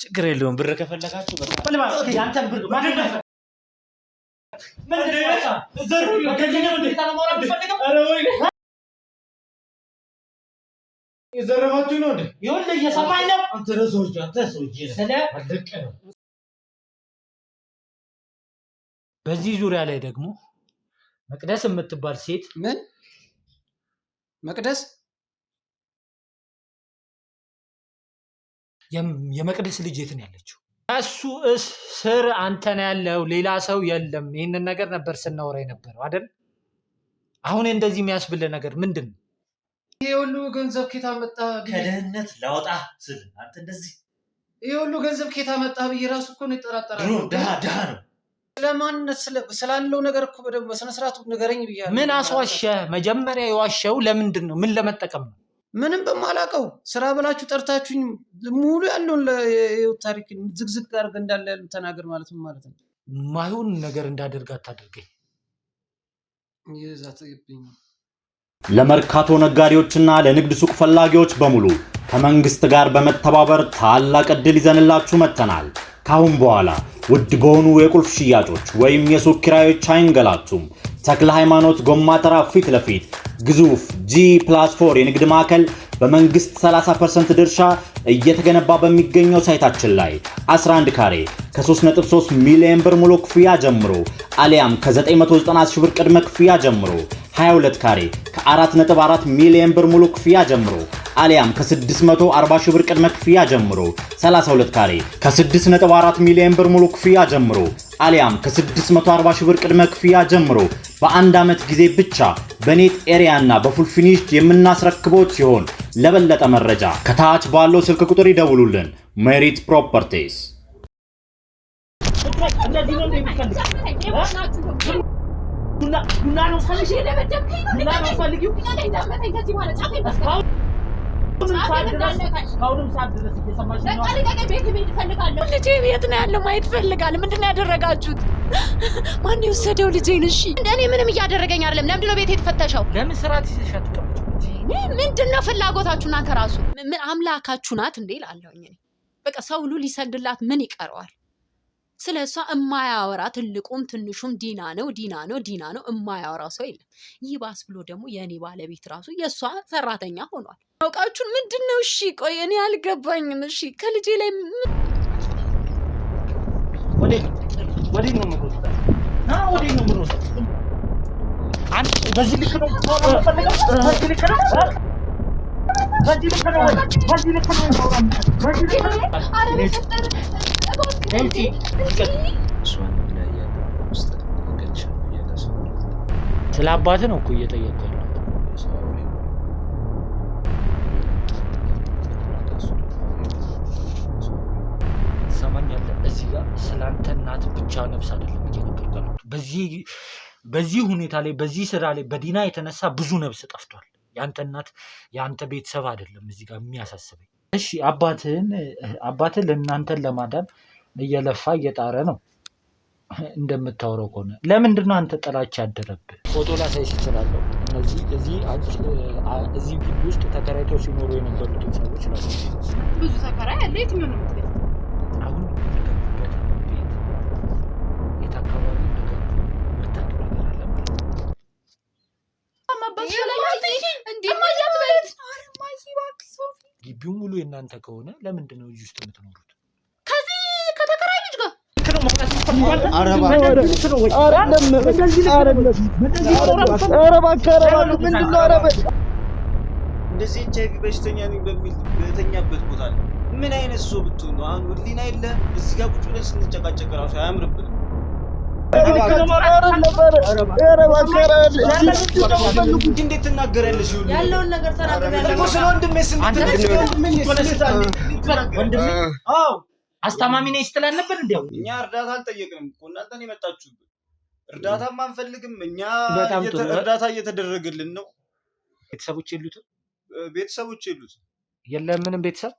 ችግር የለውም ብር ከፈለጋችሁ በቃ ያንተን ብር ማን ነው የዘረፋችሁ ነው እንዴ? ይኸውልህ እየሰማኝ ነው። አንተ ረሶች ስለ በዚህ ዙሪያ ላይ ደግሞ መቅደስ የምትባል ሴት ምን መቅደስ የመቅደስ ልጅ የት ነው ያለችው? እሱ ስር አንተ ነው ያለው፣ ሌላ ሰው የለም። ይህንን ነገር ነበር ስናወራ የነበረው አይደል? አሁን እንደዚህ የሚያስብል ነገር ምንድን ነው? ይሄ ሁሉ ገንዘብ ኬታ መጣ? ከደህንነት ላውጣ ስል አንተ እንደዚህ ይሄ ሁሉ ገንዘብ ኬታ መጣ ብዬ ራሱ እኮ ነው ይጠራጠራል። ድሃ ነው። ስለማንነት ስላለው ነገር እኮ በደንብ በስነ ስርዓቱ ንገረኝ ብያለሁ። ምን አስዋሸ? መጀመሪያ የዋሸው ለምንድን ነው? ምን ለመጠቀም ነው? ምንም በማላውቀው ስራ ብላችሁ ጠርታችሁኝ ሙሉ ያለውን ታሪክ ዝግዝግ አድርገህ እንዳለ ያሉ ተናገር ማለት ነው ማለት ነው። ማይሆን ነገር እንዳደርግ አታደርገኝ። ለመርካቶ ነጋዴዎችና ለንግድ ሱቅ ፈላጊዎች በሙሉ ከመንግስት ጋር በመተባበር ታላቅ ዕድል ይዘንላችሁ መጥተናል። ካሁን በኋላ ውድ በሆኑ የቁልፍ ሽያጮች ወይም የሱቅ ኪራዮች አይንገላቱም። ተክለ ሃይማኖት ጎማ ተራ ፊት ለፊት ግዙፍ G+4 የንግድ ማዕከል በመንግስት 30% ድርሻ እየተገነባ በሚገኘው ሳይታችን ላይ 11 ካሬ ከ3.3 ሚሊዮን ብር ሙሉ ክፍያ ጀምሮ አሊያም ከ990 ሺህ ብር ቅድመ ክፍያ ጀምሮ 22 ካሬ ከ4.4 ሚሊዮን ብር ሙሉ ክፍያ ጀምሮ አሊያም ከ640 ሺህ ብር ቅድመ ክፍያ ጀምሮ 32 ካሬ ከ6.4 ሚሊዮን ብር ሙሉ ክፍያ ጀምሮ አሊያም ከ640 ሺህ ብር ቅድመ ክፍያ ጀምሮ በአንድ ዓመት ጊዜ ብቻ በኔት ኤሪያ እና በፉል ፊኒሽድ የምናስረክቦት ሲሆን ለበለጠ መረጃ ከታች ባለው ስልክ ቁጥር ይደውሉልን። ሜሪት ፕሮፐርቲስ ልጄ የት ነው ያለው? ማየት ፈልጋለሁ። ምንድን ነው ያደረጋችሁት? ማን የወሰደው ልጄን? እሺ እኔ ምንም እያደረገኝ አይደለም። ለምንድን ነው ቤት የተፈተሸው? ለምን ስራት ይዘሻት? ምንድን ነው ፍላጎታችሁ እናንተ? ራሱ ምን አምላካችሁ ናት እንዴ እላለሁኝ እኔ። በቃ ሰው ሁሉ ሊሰግድላት ምን ይቀረዋል? ስለሷ እማያወራ ትልቁም ትንሹም ዲና ነው እማያወራው ሰው የለም። ይባስ ብሎ ደግሞ የኔ ባለቤት ራሱ የሷ ሰራተኛ ሆኗል። አውቃችሁን ምንድነው? እሺ ቆይ እኔ አልገባኝም። እሺ ከልጄ ላይ ወዴት ነው የምሮጠው? ወዴት ነው የምሮጠው? አንተ በዚህ ልክ ነው በዚህ ልክ ነው ስለ አባትህ ነው እኮ እየጠየቅኩ ያለሁት። ትሰማኛለህ? እዚህ ጋር ስላንተ እናት ብቻ ነፍስ አይደለም እየነገርኩህ ያለሁት። በዚህ ሁኔታ ላይ በዚህ ስራ ላይ በዲና የተነሳ ብዙ ነፍስ ጠፍቷል። ያንተ እናት ያንተ ቤተሰብ አይደለም እዚህ ጋር የሚያሳስበኝ። እሺ አባትህ ለእናንተን ለማዳን እየለፋ እየጣረ ነው እንደምታወራው ከሆነ ለምንድን ነው አንተ ጥላቻ ያደረብህ? ፎቶ ላሳይሽ እችላለሁ። እዚህ ግቢ ውስጥ ተከራይተው ሲኖሩ የነበሩትን ሰዎች ላሳይሽ። ብዙ ተከራይ አለ። የትኛው ነው የምትገዛው? አሁን የገቡበት ቤት የት አካባቢ እንደገቡ የምታውቂው ነገር አለ ማለት ነው? ግቢው ሙሉ የእናንተ ከሆነ ለምንድን ነው እዚህ ውስጥ የምትኖሩት? ከዚህ ከተከራይ ልጅ ጋር እንደዚህ HIV በሽተኛ ነኝ በሚል በተኛበት ቦታ ላይ ምን አይነት ሰው ብትሆን ነው? አሁን ህሊና የለ እዚህ ጋር ቁጭ ብለን ስንጨቃጨቅ ራሱ አያምርብንም። እንዴት ትናገራለሽ? ያለውን ነገር ተናገራለሁ። አስተማሚ ነኝ ስትል አልነበር እንዴ? እኛ እርዳታ አልጠየቅንም እኮ እናንተ ነው የመጣችሁብን። እርዳታም አንፈልግም እኛ። እርዳታ እየተደረገልን ነው። ቤተሰቦች የሉትም? ቤተሰቦች የሉትም። የለም ምንም ቤተሰብ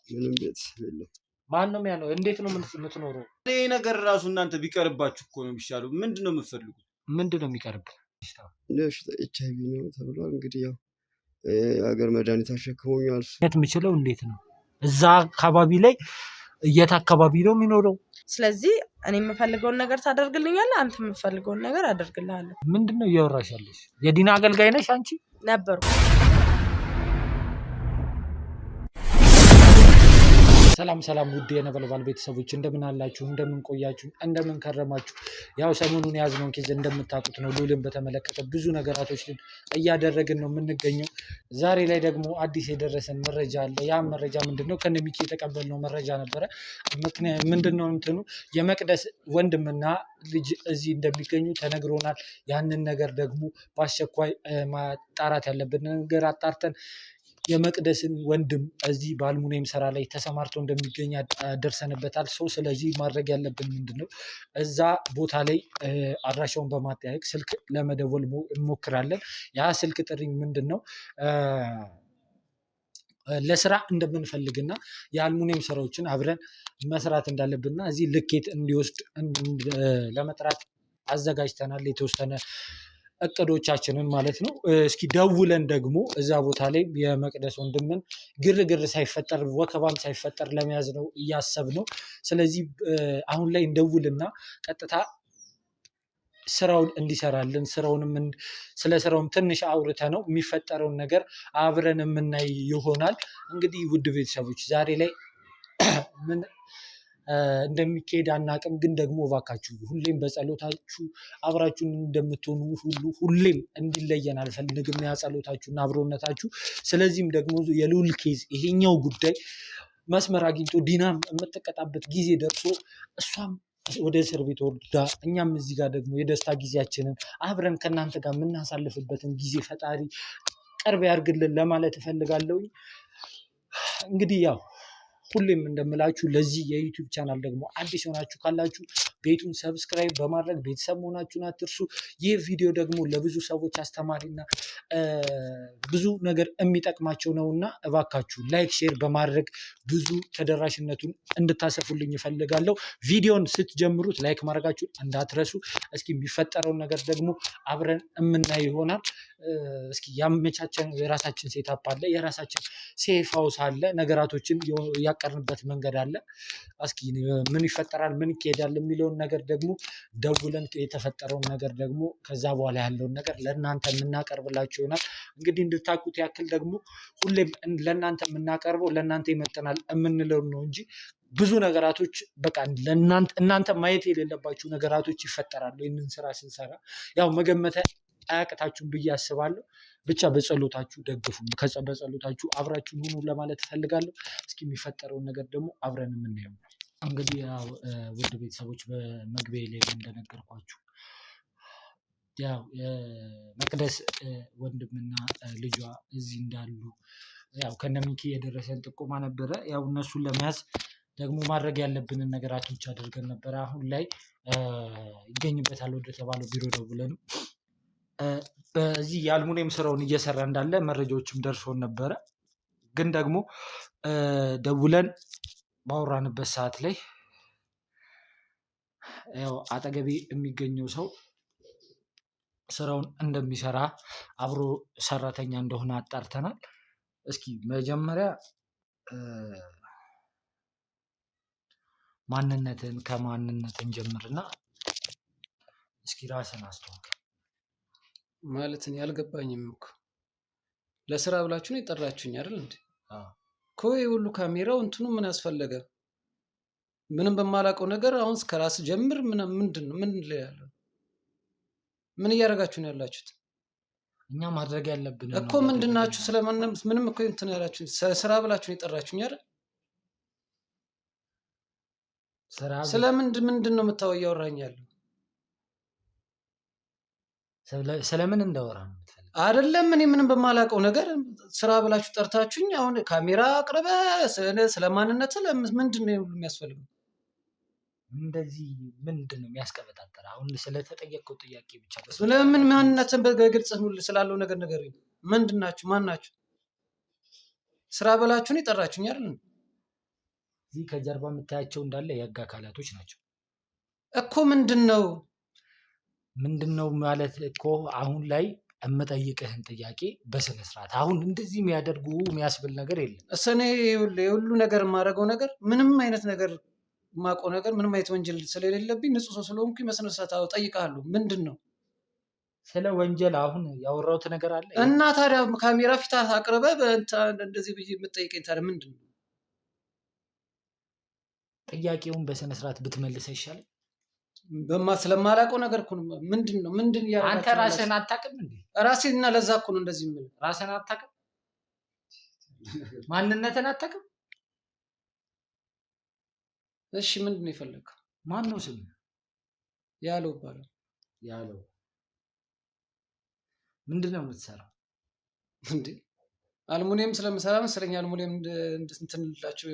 የለም። ማን ነው ያለው? እንዴት ነው የምትኖረው? ይሄ ነገር ራሱ እናንተ ቢቀርባችሁ እኮ ነው የሚሻለው። ምንድነው የምትፈልጉት? ምንድነው የሚቀርብ? HIV ነው ተብሏል። እንግዲህ ያው የሀገር መድኃኒት አሸክሞኛል። የምችለው እንዴት ነው እዛ አካባቢ ላይ የት አካባቢ ነው የሚኖረው? ስለዚህ እኔ የምፈልገውን ነገር ታደርግልኛለህ፣ አንተ የምፈልገውን ነገር አደርግልሃለሁ። ምንድነው እያወራሽ ያለሽ? የዲና አገልጋይ ነሽ አንቺ? ነበርኩ። ሰላም ውድ የነበልባል ቤተሰቦች እንደምን አላችሁ? እንደምን ቆያችሁ? እንደምን ከረማችሁ? ያው ሰሞኑን የያዝነውን ኬዝ እንደምታውቁት ነው። ሉልን በተመለከተ ብዙ ነገራቶች እያደረግን ነው የምንገኘው። ዛሬ ላይ ደግሞ አዲስ የደረሰን መረጃ አለ። ያ መረጃ ምንድነው? ከነሚኪ የተቀበልነው መረጃ ነበረ። ምንድነው እንትኑ የመቅደስ ወንድምና ልጅ እዚህ እንደሚገኙ ተነግሮናል። ያንን ነገር ደግሞ በአስቸኳይ ማጣራት ያለብን ነገር አጣርተን የመቅደስን ወንድም እዚህ በአልሙኒየም ስራ ላይ ተሰማርቶ እንደሚገኝ ደርሰንበታል። ሰው ስለዚህ ማድረግ ያለብን ምንድነው? እዛ ቦታ ላይ አድራሻውን በማጠያየቅ ስልክ ለመደወል እንሞክራለን። ያ ስልክ ጥሪ ምንድነው? ለስራ እንደምንፈልግና የአልሙኒየም ስራዎችን አብረን መስራት እንዳለብንና እዚህ ልኬት እንዲወስድ ለመጥራት አዘጋጅተናል። የተወሰነ እቅዶቻችንን ማለት ነው። እስኪ ደውለን ደግሞ እዛ ቦታ ላይ የመቅደስ ወንድምን ግርግር ሳይፈጠር ወከባም ሳይፈጠር ለመያዝ ነው እያሰብነው። ስለዚህ አሁን ላይ እንደውልና ቀጥታ ስራውን እንዲሰራልን ስለ ስራውም ትንሽ አውርተ ነው የሚፈጠረውን ነገር አብረን የምናይ ይሆናል። እንግዲህ ውድ ቤተሰቦች ዛሬ ላይ ምን እንደሚካሄድ አናቅም፣ ግን ደግሞ እባካችሁ ሁሌም በጸሎታችሁ አብራችሁን እንደምትሆኑ ሁሌም እንዲለየን አልፈልግም ያ ጸሎታችሁና አብሮነታችሁ። ስለዚህም ደግሞ የልዑል ኬዝ ይሄኛው ጉዳይ መስመር አግኝቶ ዲናም የምትቀጣበት ጊዜ ደርሶ እሷም ወደ እስር ቤት ወርዳ እኛም እዚህ ጋር ደግሞ የደስታ ጊዜያችንን አብረን ከእናንተ ጋር የምናሳልፍበትን ጊዜ ፈጣሪ ቅርብ ያርግልን ለማለት እፈልጋለሁ። እንግዲህ ያው ሁሌም እንደምላችሁ ለዚህ የዩቲዩብ ቻናል ደግሞ አዲስ የሆናችሁ ካላችሁ ቤቱን ሰብስክራይብ በማድረግ ቤተሰብ መሆናችሁን አትርሱ። ይህ ቪዲዮ ደግሞ ለብዙ ሰዎች አስተማሪና ብዙ ነገር የሚጠቅማቸው ነውና እባካችሁ ላይክ፣ ሼር በማድረግ ብዙ ተደራሽነቱን እንድታሰፉልኝ እፈልጋለሁ። ቪዲዮን ስትጀምሩት ላይክ ማድረጋችሁን እንዳትረሱ። እስኪ የሚፈጠረውን ነገር ደግሞ አብረን የምናይ ይሆናል። እስኪ ያመቻቸን የራሳችን ሴታፕ አለ፣ የራሳችን ሴፍ ሃውስ አለ፣ ነገራቶችን ያቀርንበት መንገድ አለ። እስኪ ምን ይፈጠራል ምን ይካሄዳል የሚለውን ነገር ደግሞ ደውለን የተፈጠረውን ነገር ደግሞ ከዛ በኋላ ያለውን ነገር ለእናንተ የምናቀርብላችሁ ይሆናል። እንግዲህ እንድታውቁት ያክል ደግሞ ሁሌም ለእናንተ የምናቀርበው ለእናንተ ይመጥናል የምንለው ነው እንጂ ብዙ ነገራቶች በቃ እናንተ ማየት የሌለባችሁ ነገራቶች ይፈጠራሉ። ይህንን ስራ ስንሰራ ያው መገመተ አያቅታችሁም ብዬ አስባለሁ። ብቻ በጸሎታችሁ ደግፉ፣ በጸሎታችሁ አብራችሁ ሁኑ ለማለት እፈልጋለሁ። እስኪ የሚፈጠረውን ነገር ደግሞ አብረን የምናየው። እንግዲህ ያው ውድ ቤተሰቦች በመግቢያ ላይ እንደነገርኳችሁ ያው የመቅደስ ወንድምና ልጇ እዚህ እንዳሉ ያው ከነሚኪ የደረሰን ጥቆማ ነበረ። ያው እነሱን ለመያዝ ደግሞ ማድረግ ያለብንን ነገራቶች አድርገን ነበረ። አሁን ላይ ይገኝበታል ወደ ተባለው ቢሮ ደውለንም በዚህ የአልሙኒየም ስራውን እየሰራ እንዳለ መረጃዎችም ደርሶን ነበረ። ግን ደግሞ ደውለን ባወራንበት ሰዓት ላይ ያው አጠገቤ የሚገኘው ሰው ስራውን እንደሚሰራ አብሮ ሰራተኛ እንደሆነ አጣርተናል። እስኪ መጀመሪያ ማንነትን ከማንነትን ጀምርና እስኪ ራስን አስተዋውቅ። ማለት እኔ አልገባኝም እኮ ለስራ ብላችሁ ነው የጠራችሁኝ አይደል እንዴ? እኮ ይሄ ሁሉ ካሜራው እንትኑ ምን አስፈለገ? ምንም በማላውቀው ነገር አሁን ከራስ ጀምር ምንድን ነው? ምን ላይ ያለው? ምን እያደረጋችሁ ነው ያላችሁት? እኛ ማድረግ ያለብን እኮ ምንድናችሁ? ስለማንም ምንም እኮ እንትን ያላችሁ ስራ ብላችሁ ነው የጠራችሁኝ አይደል? ስለምንድን ነው እያወራኝ ያለው? ስለምን እንዳወራ ነው አይደለም። እኔ ምንም በማላውቀው ነገር ስራ ብላችሁ ጠርታችሁኝ አሁን ካሜራ አቅርበ ስለማንነት ምንድን ነው የሚያስፈልገው? እንደዚህ ምንድን ነው የሚያስቀበጣጠር? አሁን ስለተጠየቀው ጥያቄ ብቻ ስለምን ማንነትን በግልጽ ስላለው ነገር ንገሩኝ። ምንድን ናችሁ? ማን ናችሁ? ስራ ብላችሁን የጠራችሁኝ አይደል? እዚህ ከጀርባ የምታያቸው እንዳለ የህግ አካላቶች ናቸው እኮ። ምንድን ነው ማለት እኮ አሁን ላይ እምጠይቅህን ጥያቄ በስነ ስርዓት አሁን እንደዚህ የሚያደርጉ የሚያስብል ነገር የለም። እኔ የሁሉ ነገር የማደርገው ነገር ምንም አይነት ነገር የማውቀው ነገር ምንም አይነት ወንጀል ስለሌለብኝ ንጹህ ሰው ስለሆንኩኝ በስነ ስርዓት እጠይቅሃለሁ። ምንድን ነው ስለ ወንጀል አሁን ያወራሁት ነገር አለ እና ታዲያ ካሜራ ፊት አቅርበህ እንደዚህ ብዬ የምትጠይቀኝ ታዲያ ምንድን ነው? ጥያቄውን በስነ ስርዓት ብትመልሰ ይሻላል። ስለማላውቀው ነገር እኮ ነው። ምንድን ነው አንተ ራስህን አታውቅም እንዴ? ራሴን እና ለዛ እኮ ነው እንደዚህ የምልህ። ራስህን አታውቅም? ማንነትን አታውቅም? እሺ ምንድን ነው የፈለግከው? ማን ነው ስም? ያለው ይባላል። ያለው ምንድን ነው የምትሰራው እንዴ? አልሙኒየም ስለምሰራ መሰለኝ አልሙኒየም እንትን ልላችሁ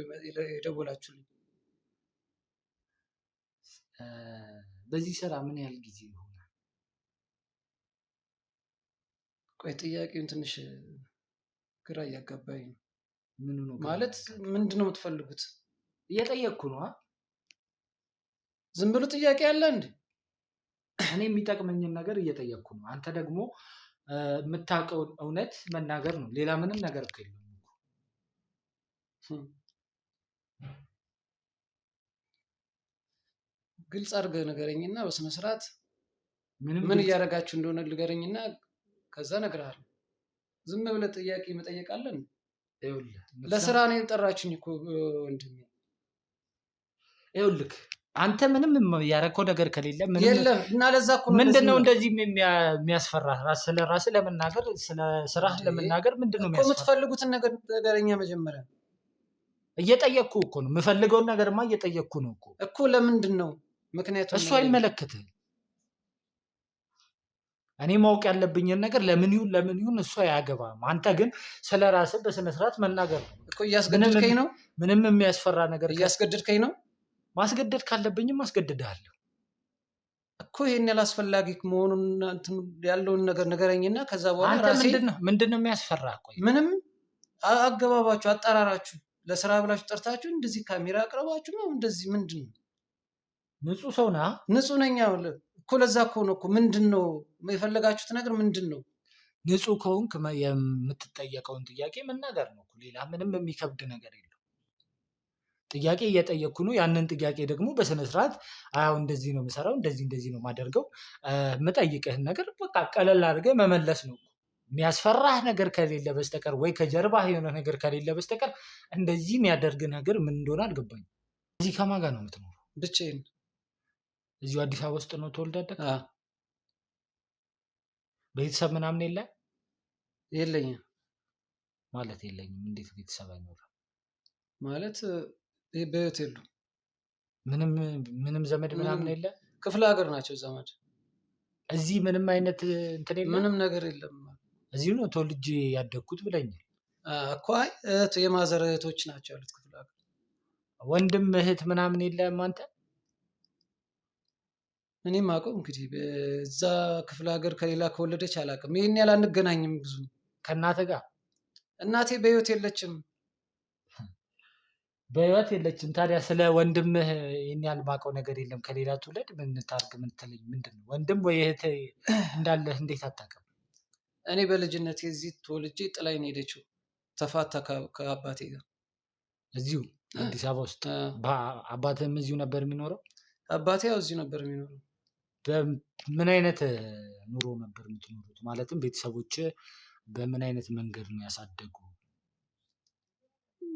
የደወላችሁልኝ። በዚህ ስራ ምን ያህል ጊዜ ይሆናል? ቆይ ጥያቄውን ትንሽ ግራ እያጋባኝ ነው። ምን ነው ማለት ምንድን ነው የምትፈልጉት? እየጠየቅኩ ነው። ዝም ብሎ ጥያቄ አለ እንዴ? እኔ የሚጠቅመኝን ነገር እየጠየቅኩ ነው። አንተ ደግሞ የምታውቀውን እውነት መናገር ነው። ሌላ ምንም ነገር እኮ የለም። ግልጽ አድርገህ ንገረኝና በስነ ስርዓት ምን እያደረጋችሁ እንደሆነ ንገረኝና ከዛ እነግርሃለሁ። ዝም ብለህ ጥያቄ መጠየቅ አለን? ለስራ ነው የጠራችሁኝ እኮ ወንድሜ። ይኸውልህ አንተ ምንም ያደረከው ነገር ከሌለ ምንም የለም እና ለዛ እኮ ምንድነው እንደዚህ የሚያስፈራ? ስለ ራስህ ለመናገር ስለ ስራህ ለመናገር ምንድነው የሚያስፈራ? የምትፈልጉትን ነገር ንገረኛ መጀመሪያ። እየጠየቅኩ እኮ ነው። የምፈልገውን ነገርማ እየጠየቅኩ ነው እኮ። ለምንድን ነው ምክንያቱም? እሱ አይመለከትህም። እኔ ማወቅ ያለብኝን ነገር ለምን ይሁን እሱ አያገባም። አንተ ግን ስለ ራስህ በስነ ስርዓት መናገር ነው እኮ። እያስገደድከኝ ነው። ምንም የሚያስፈራ ነገር እያስገደድከኝ ነው። ማስገደድ ካለብኝም ማስገደድሃለሁ እኮ። ይሄን ያላስፈላጊ መሆኑን ያለውን ነገር ንገረኝና ከዛ በኋላ ራሴ ምንድነው የሚያስፈራ? ቆይ ምንም አገባባችሁ አጠራራችሁ ለስራ ብላችሁ ጠርታችሁ እንደዚህ ካሜራ አቅርባችሁ ነው እንደዚህ ምንድን ነው? ንጹህ ሰው ነህ? ንጹህ ነኝ እኮ። ለዛ እኮ ነው እኮ። ምንድን ነው የፈለጋችሁት ነገር ምንድን ነው? ንጹህ ከሆንክ የምትጠየቀውን ጥያቄ መናገር ነው እኮ። ሌላ ምንም የሚከብድ ነገር የለም። ጥያቄ እየጠየቅኩ ነው። ያንን ጥያቄ ደግሞ በስነ ስርዓት አዎ እንደዚህ ነው የምሰራው፣ እንደዚህ ነው የማደርገው፣ የምጠይቅህን ነገር በቃ ቀለል አድርገህ መመለስ ነው። የሚያስፈራህ ነገር ከሌለ በስተቀር ወይ ከጀርባህ የሆነ ነገር ከሌለ በስተቀር እንደዚህ የሚያደርግ ነገር ምን እንደሆነ አልገባኝም። እዚህ ከማን ጋር ነው የምትኖረው? ብቻዬን። እዚሁ አዲስ አበባ ውስጥ ነው ተወልደህ ያደግከው? ቤተሰብ ምናምን የለ? የለኝም። ማለት የለኝም? እንዴት ቤተሰብ አይኖርም ማለት? በህይወት የሉ። ምንም ዘመድ ምናምን የለ? ክፍለ ሀገር ናቸው ዘመድ። እዚህ ምንም አይነት እንትን የለም? ምንም ነገር የለም። እዚሁ ነው ተወልጄ ያደግኩት ብለኛል እኮ። አይ የማዘር እህቶች ናቸው ያሉት ክፍለ ሀገር። ወንድም እህት ምናምን የለም አንተ? እኔም አውቀው እንግዲህ በዛ ክፍለ ሀገር ከሌላ ከወለደች አላውቅም። ይህን ያህል አንገናኝም ብዙ። ከእናትህ ጋር? እናቴ በህይወት የለችም። በህይወት የለችም። ታዲያ ስለ ወንድምህ ይህን ያህል የማውቀው ነገር የለም። ከሌላ ትውለድ ምን ታርግ ምትለኝ ምንድን ነው? ወንድም ወይ እህት እንዳለህ እንዴት አታውቅም? እኔ በልጅነት እዚህ ተወልጄ ጥላኝ ነው ሄደችው። ተፋታ ከአባቴ ጋር እዚሁ አዲስ አበባ ውስጥ። አባትህም እዚሁ ነበር የሚኖረው? አባቴ ያው እዚሁ ነበር የሚኖረው። ምን አይነት ኑሮ ነበር የምትኖሩት? ማለትም ቤተሰቦች በምን አይነት መንገድ ነው ያሳደጉ?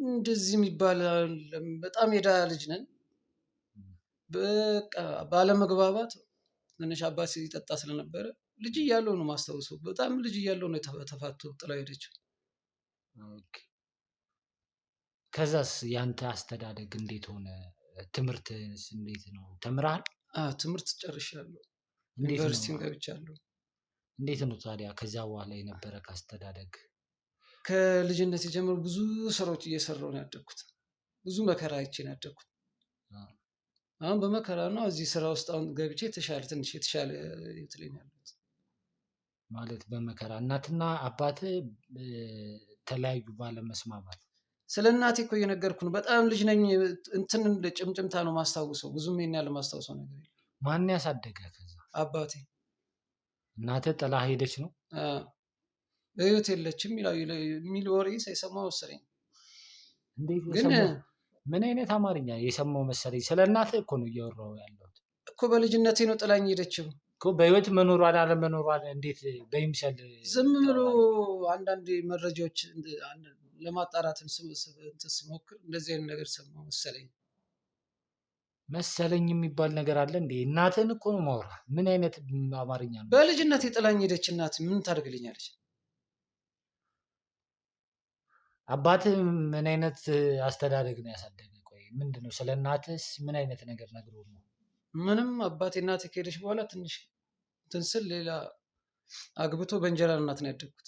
እንደዚህ የሚባል በጣም የድሃ ልጅ ነን። በቃ ባለመግባባት ትንሽ አባት ሲጠጣ ስለነበረ ልጅ እያለሁ ነው ማስታወሰው። በጣም ልጅ እያለሁ ነው ተፋቶ ጥላ ሄደችው። ከዛስ ያንተ አስተዳደግ እንዴት ሆነ? ትምህርትስ እንዴት ነው? ተምረሃል? ትምህርት ጨርሻለሁ። ዩኒቨርሲቲም ገብቻለሁ። እንዴት ነው ታዲያ ከዛ በኋላ የነበረ ከአስተዳደግ? ከልጅነት የጀመሩ ብዙ ስራዎች እየሰራሁ ነው ያደግኩት። ብዙ መከራ አይቼ ነው ያደግኩት። አሁን በመከራ ነው እዚህ ስራ ውስጥ አሁን ገብቼ ትንሽ የተሻለ ይትለኛል ማለት። በመከራ እናትና አባት ተለያዩ ባለመስማማት? ስለ እናቴ እኮ እየነገርኩ ነው። በጣም ልጅ ነኝ። እንትን ጭምጭምታ ነው ማስታውሰው። ብዙም ይሄን ያለ ማስታውሰው ነገር የለም። ማን ያሳደገ? ከዛ አባቴ። እናትህ ጥላ ሄደች ነው? በህይወት የለችም የሚል ወሬ ሳይሰማው መሰለኝ። እንዴት ግን ምን አይነት አማርኛ የሰማው መሰለኝ? ስለ እናትህ እኮ ነው እያወራሁ ያለሁት እኮ በልጅነቴ ነው ጥላኝ ሄደችው እኮ። በህይወት መኖሯን አለመኖሯን እንዴት በይምሰል ዝም ብሎ አንዳንድ መረጃዎች ለማጣራት ስሞክር እንደዚህ አይነት ነገር ሰማሁ መሰለኝ የሚባል ነገር አለ እንዴ? እናትህን እኮ ነው ማውራ። ምን አይነት አማርኛ ነው? በልጅነቴ ጥላኝ ሄደች እናት ምን ታደርግልኛለች? አባትህ ምን አይነት አስተዳደግ ነው ያሳደገ? ቆይ ምንድነው ስለ እናትህስ ምን አይነት ነገር ነግሮ ነው? ምንም አባቴ እናቴ ከሄደች በኋላ ትንሽ እንትን ስል ሌላ አግብቶ በእንጀራ እናት ነው ያደግኩት።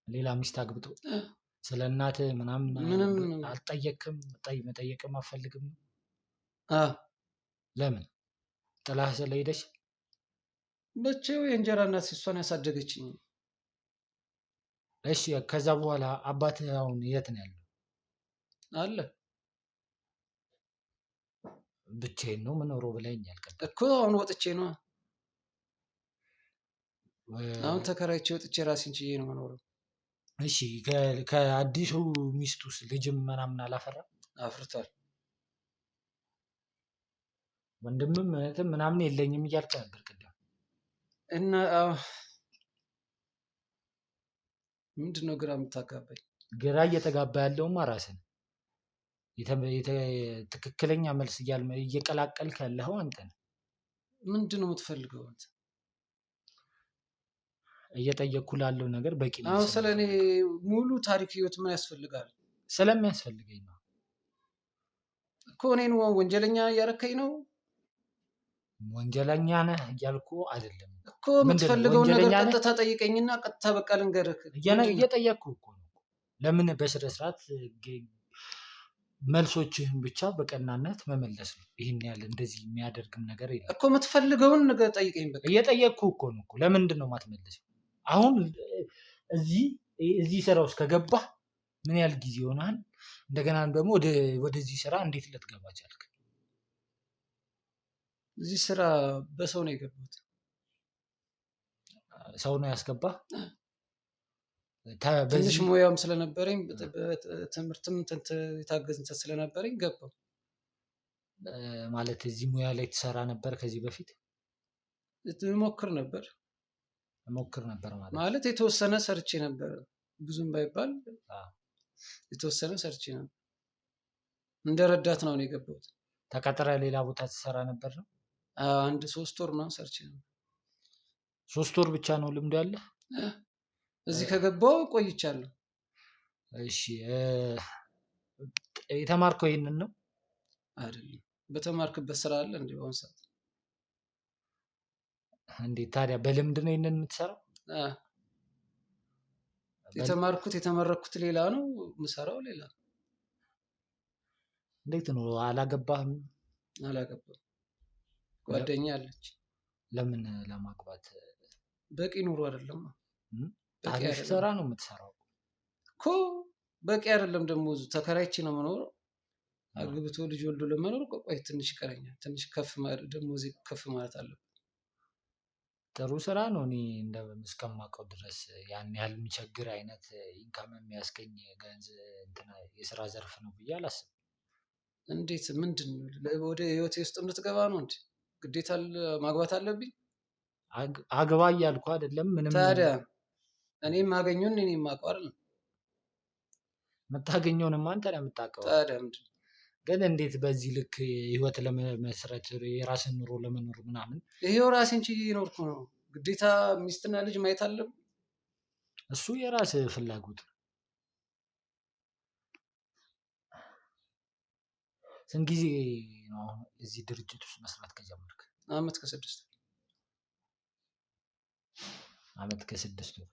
ሌላ ሚስት አግብቶ ስለ እናትህ ምናምን ምንም አልጠየቅም? መጠየቅም አልፈልግም ነው? ለምን ጥላህ ስለሄደች? በቼው የእንጀራ እናት እሷን ያሳደገችኝ። እሺ ከዛ በኋላ አባትህ አሁን የት ነው ያለው? አለ ብቻዬን ነው የምኖረው ብለኸኛል እኮ። አሁን ወጥቼ ነው አሁን ተከራይቼ ወጥቼ ራሴን ችዬ ነው የምኖረው። እሺ ከአዲሱ ሚስቱስ ልጅም ምናምን አላፈራም? አፍርቷል። ወንድምም እህትም ምናምን የለኝም እያልክ ነበር ቅድም። እና ምንድን ነው ግራ የምታጋባኝ? ግራ እየተጋባ ያለውማ ራስህ ነህ። ትክክለኛ መልስ እየቀላቀልክ ያለኸው አንተ ነህ። ምንድን ነው የምትፈልገው አንተ? እየጠየቅኩ ላለው ነገር በቂ ነው። አሁን ስለ እኔ ሙሉ ታሪክ ህይወት ምን ያስፈልጋል? ስለሚያስፈልገኝ ነው እኮ። እኔን ወንጀለኛ እያረከኝ ነው? ወንጀለኛ ነህ እያልኩ አይደለም እኮ። የምትፈልገውን ነገር ቀጥታ ጠይቀኝና ቀጥታ በቃ ልንገርህ። እየጠየቅኩ እኮ ነው። ለምን በስነ ስርዓት መልሶችህን ብቻ በቀናነት መመለስ ነው። ይህን ያህል እንደዚህ የሚያደርግም ነገር የለም እኮ። የምትፈልገውን ነገር ጠይቀኝ በቃ። እየጠየቅኩ እኮ ነው እኮ። ለምንድን ነው የማትመለሰው? አሁን እዚህ ስራ ውስጥ ከገባህ ምን ያህል ጊዜ ይሆናል? እንደገና ደግሞ ወደዚህ ስራ እንዴት ልትገባ ቻልክ? እዚህ ስራ በሰው ነው የገባሁት። ሰው ነው ያስገባህ? ትንሽ ሙያም ስለነበረኝ ትምህርትም የታገዝ ስለነበረኝ ገባሁ። ማለት እዚህ ሙያ ላይ ትሰራ ነበር ከዚህ በፊት? ሞክር ነበር ማለት የተወሰነ ሰርቼ ነበር። ብዙም ባይባል የተወሰነ ሰርቼ ነበር። እንደ ረዳት ነው የገባሁት። ተቀጥረ ሌላ ቦታ ትሰራ ነበር ነው? አንድ 3 ወር ምናምን ሰርቼ ነበር። 3 ወር ብቻ ነው ልምዱ ያለህ? እዚህ ከገባሁ ቆይቻለሁ። እሺ የተማርከው ይሄንን ነው? አይደለም። በተማርክበት ስራ አለ እንዴ በአሁን ሰዓት? እንዴት ታዲያ በልምድ ነው ይሄንን የምትሰራው? የተመረኩት ሌላ ነው፣ የምሰራው ሌላ ነው። እንዴት ነው? አላገባህም? አላገባም። ጓደኛ አለች። ለምን ለማግባት? በቂ ኑሮ አይደለም። አሪፍ ስራ ነው የምትሰራው እኮ። በቂ አይደለም ደግሞ ተከራይቼ ነው የምኖረው። አግብቶ ልጅ ወልዶ ለመኖር ቆይ ትንሽ ይቀረኛል። ትንሽ ደግሞ እዚህ ከፍ ማለት አለበት። ጥሩ ስራ ነው። እኔ እስከማውቀው ድረስ ያን ያህል የሚቸግር አይነት ኢንካም የሚያስገኝ የስራ ዘርፍ ነው ብዬ አላስብም። እንዴት? ምንድን ነው ወደ ህይወቴ ውስጥ እንድትገባ ነው እንዴ? ግዴታ ማግባት አለብኝ? አግባ እያልኩ አይደለም። ምንም ታዲያ እኔ የማገኘውን እኔ የማውቀው አይደል? የምታገኘውንማ አንተ ነው የምታውቀው። ታዲያ ምንድን ነው ግን እንዴት በዚህ ልክ ህይወት ለመመስረት የራስን ኑሮ ለመኖር ምናምን? ይሄው ራሴን ችዬ እየኖርኩ ነው። ግዴታ ሚስትና ልጅ ማየት አለብኝ? እሱ የራስ ፍላጎት ነው። ስንት ጊዜ ነው አሁን እዚህ ድርጅት ውስጥ መስራት ከጀመርክ? አመት ከ6 ወር።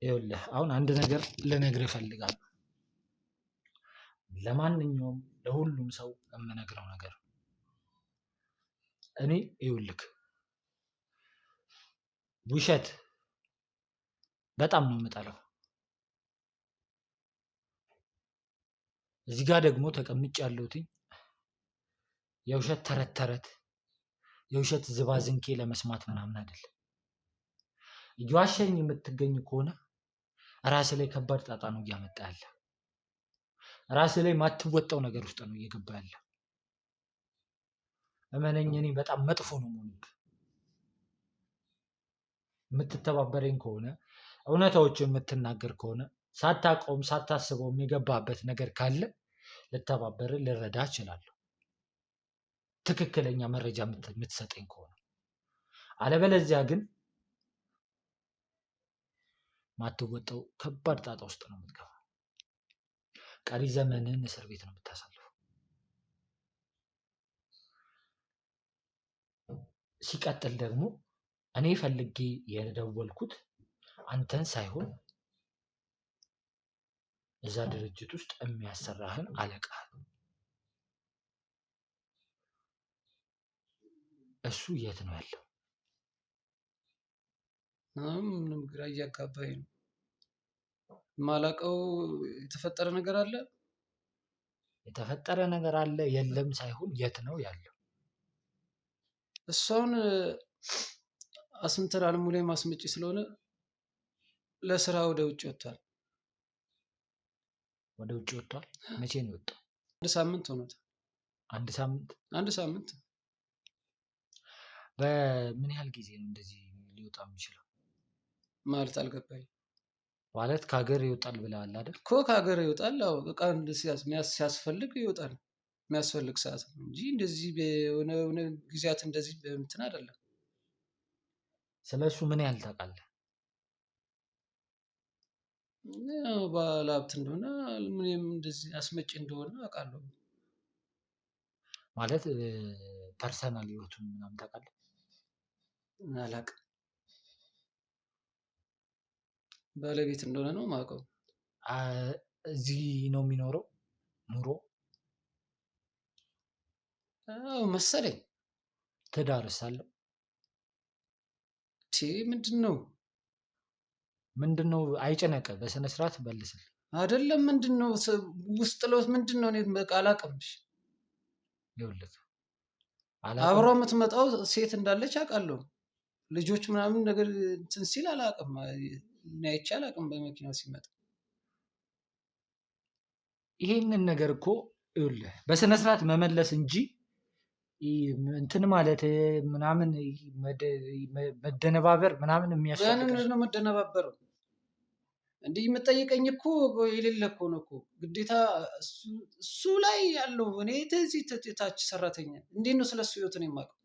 ይኸውልህ አሁን አንድ ነገር ልነግርህ እፈልጋለሁ። ለማንኛውም ለሁሉም ሰው የምነግረው ነገር እኔ ይኸውልህ ውሸት በጣም ነው የምጠላው። እዚህ ጋር ደግሞ ተቀምጭ ያለሁት የውሸት ተረት የውሸት ዝባዝንኬ ለመስማት ምናምን አይደለም። እየዋሸኝ የምትገኝ ከሆነ ራስ ላይ ከባድ ጣጣ ነው እያመጣ ያለ። ራስ ላይ ማትወጣው ነገር ውስጥ ነው እየገባ ያለ። እመነኝ፣ እኔ በጣም መጥፎ ነው የምሆንብህ። የምትተባበረኝ ከሆነ እውነታዎችን የምትናገር ከሆነ ሳታውቀውም ሳታስበውም የገባበት ነገር ካለ ልተባበር ልረዳ እችላለሁ፣ ትክክለኛ መረጃ የምትሰጠኝ ከሆነ። አለበለዚያ ግን ማትወጣው ከባድ ጣጣ ውስጥ ነው የምትገባው። ቀሪ ዘመንን እስር ቤት ነው የምታሳልፈው። ሲቀጥል ደግሞ እኔ ፈልጌ የደወልኩት አንተን ሳይሆን እዛ ድርጅት ውስጥ የሚያሰራህን አለቃ። እሱ የት ነው ያለው? ምንም ግራ እያጋባኝ ነው። ማላውቀው የተፈጠረ ነገር አለ? የተፈጠረ ነገር አለ የለም ሳይሆን የት ነው ያለው? እሷን አስንተር አልሙ ላይ ማስመጪ ስለሆነ ለስራ ወደ ውጭ ወጥቷል። ወደ ውጭ ወጥቷል? መቼ ነው የወጣው? 1 ሳምንት ሆኖታል። 1 ሳምንት? 1 ሳምንት። በምን ያህል ጊዜ ነው እንደዚህ ሊወጣ የሚችለው? ማለት አልገባኝ። ማለት ከሀገር ይወጣል ብለሃል አይደል? እኮ ከሀገር ይወጣል። አዎ እቃ ሲያስፈልግ ይወጣል፣ የሚያስፈልግ ሰዓት ነው እንጂ እንደዚህ በሆነ ጊዜያት እንደዚህ እንትን አይደለም። ስለሱ ምን ያህል ታውቃለህ? ያው ባለሀብት እንደሆነ ምንም እንደዚህ አስመጪ እንደሆነ አውቃለሁ። ማለት ፐርሰናል ህይወቱን ምናምን ታውቃለህ? አላውቅም። ባለቤት እንደሆነ ነው የማውቀው። እዚህ ነው የሚኖረው ኑሮ? አዎ መሰለኝ። ትዳርስ አለው? ምንድን ነው? አይጨነቅ፣ በስነ ስርዓት መልስልኝ። አይደለም ምንድን ነው ውስጥ ለውስጥ ምንድን ነው? እኔ በቃ አላውቅም። ይኸውልህ አብሮ የምትመጣው ሴት እንዳለች አውቃለሁ። ልጆች ምናምን ነገር እንትን ሲል አላውቅም። አይቼ አላውቅም በመኪናው ሲመጣ። ይሄንን ነገር እኮ ይኸውልህ በስነ ስርዓት መመለስ እንጂ እንትን ማለት ምናምን መደነባበር ምናምን የሚያስፈልግ ነው። መደነባበር እንዲህ የምጠይቀኝ እኮ የሌለ እኮ ነው እኮ ግዴታ እሱ ላይ ያለው። እኔ እዚህ ታች ሰራተኛ እንዴት ነው ስለሱ ህይወት ነው የማውቀው?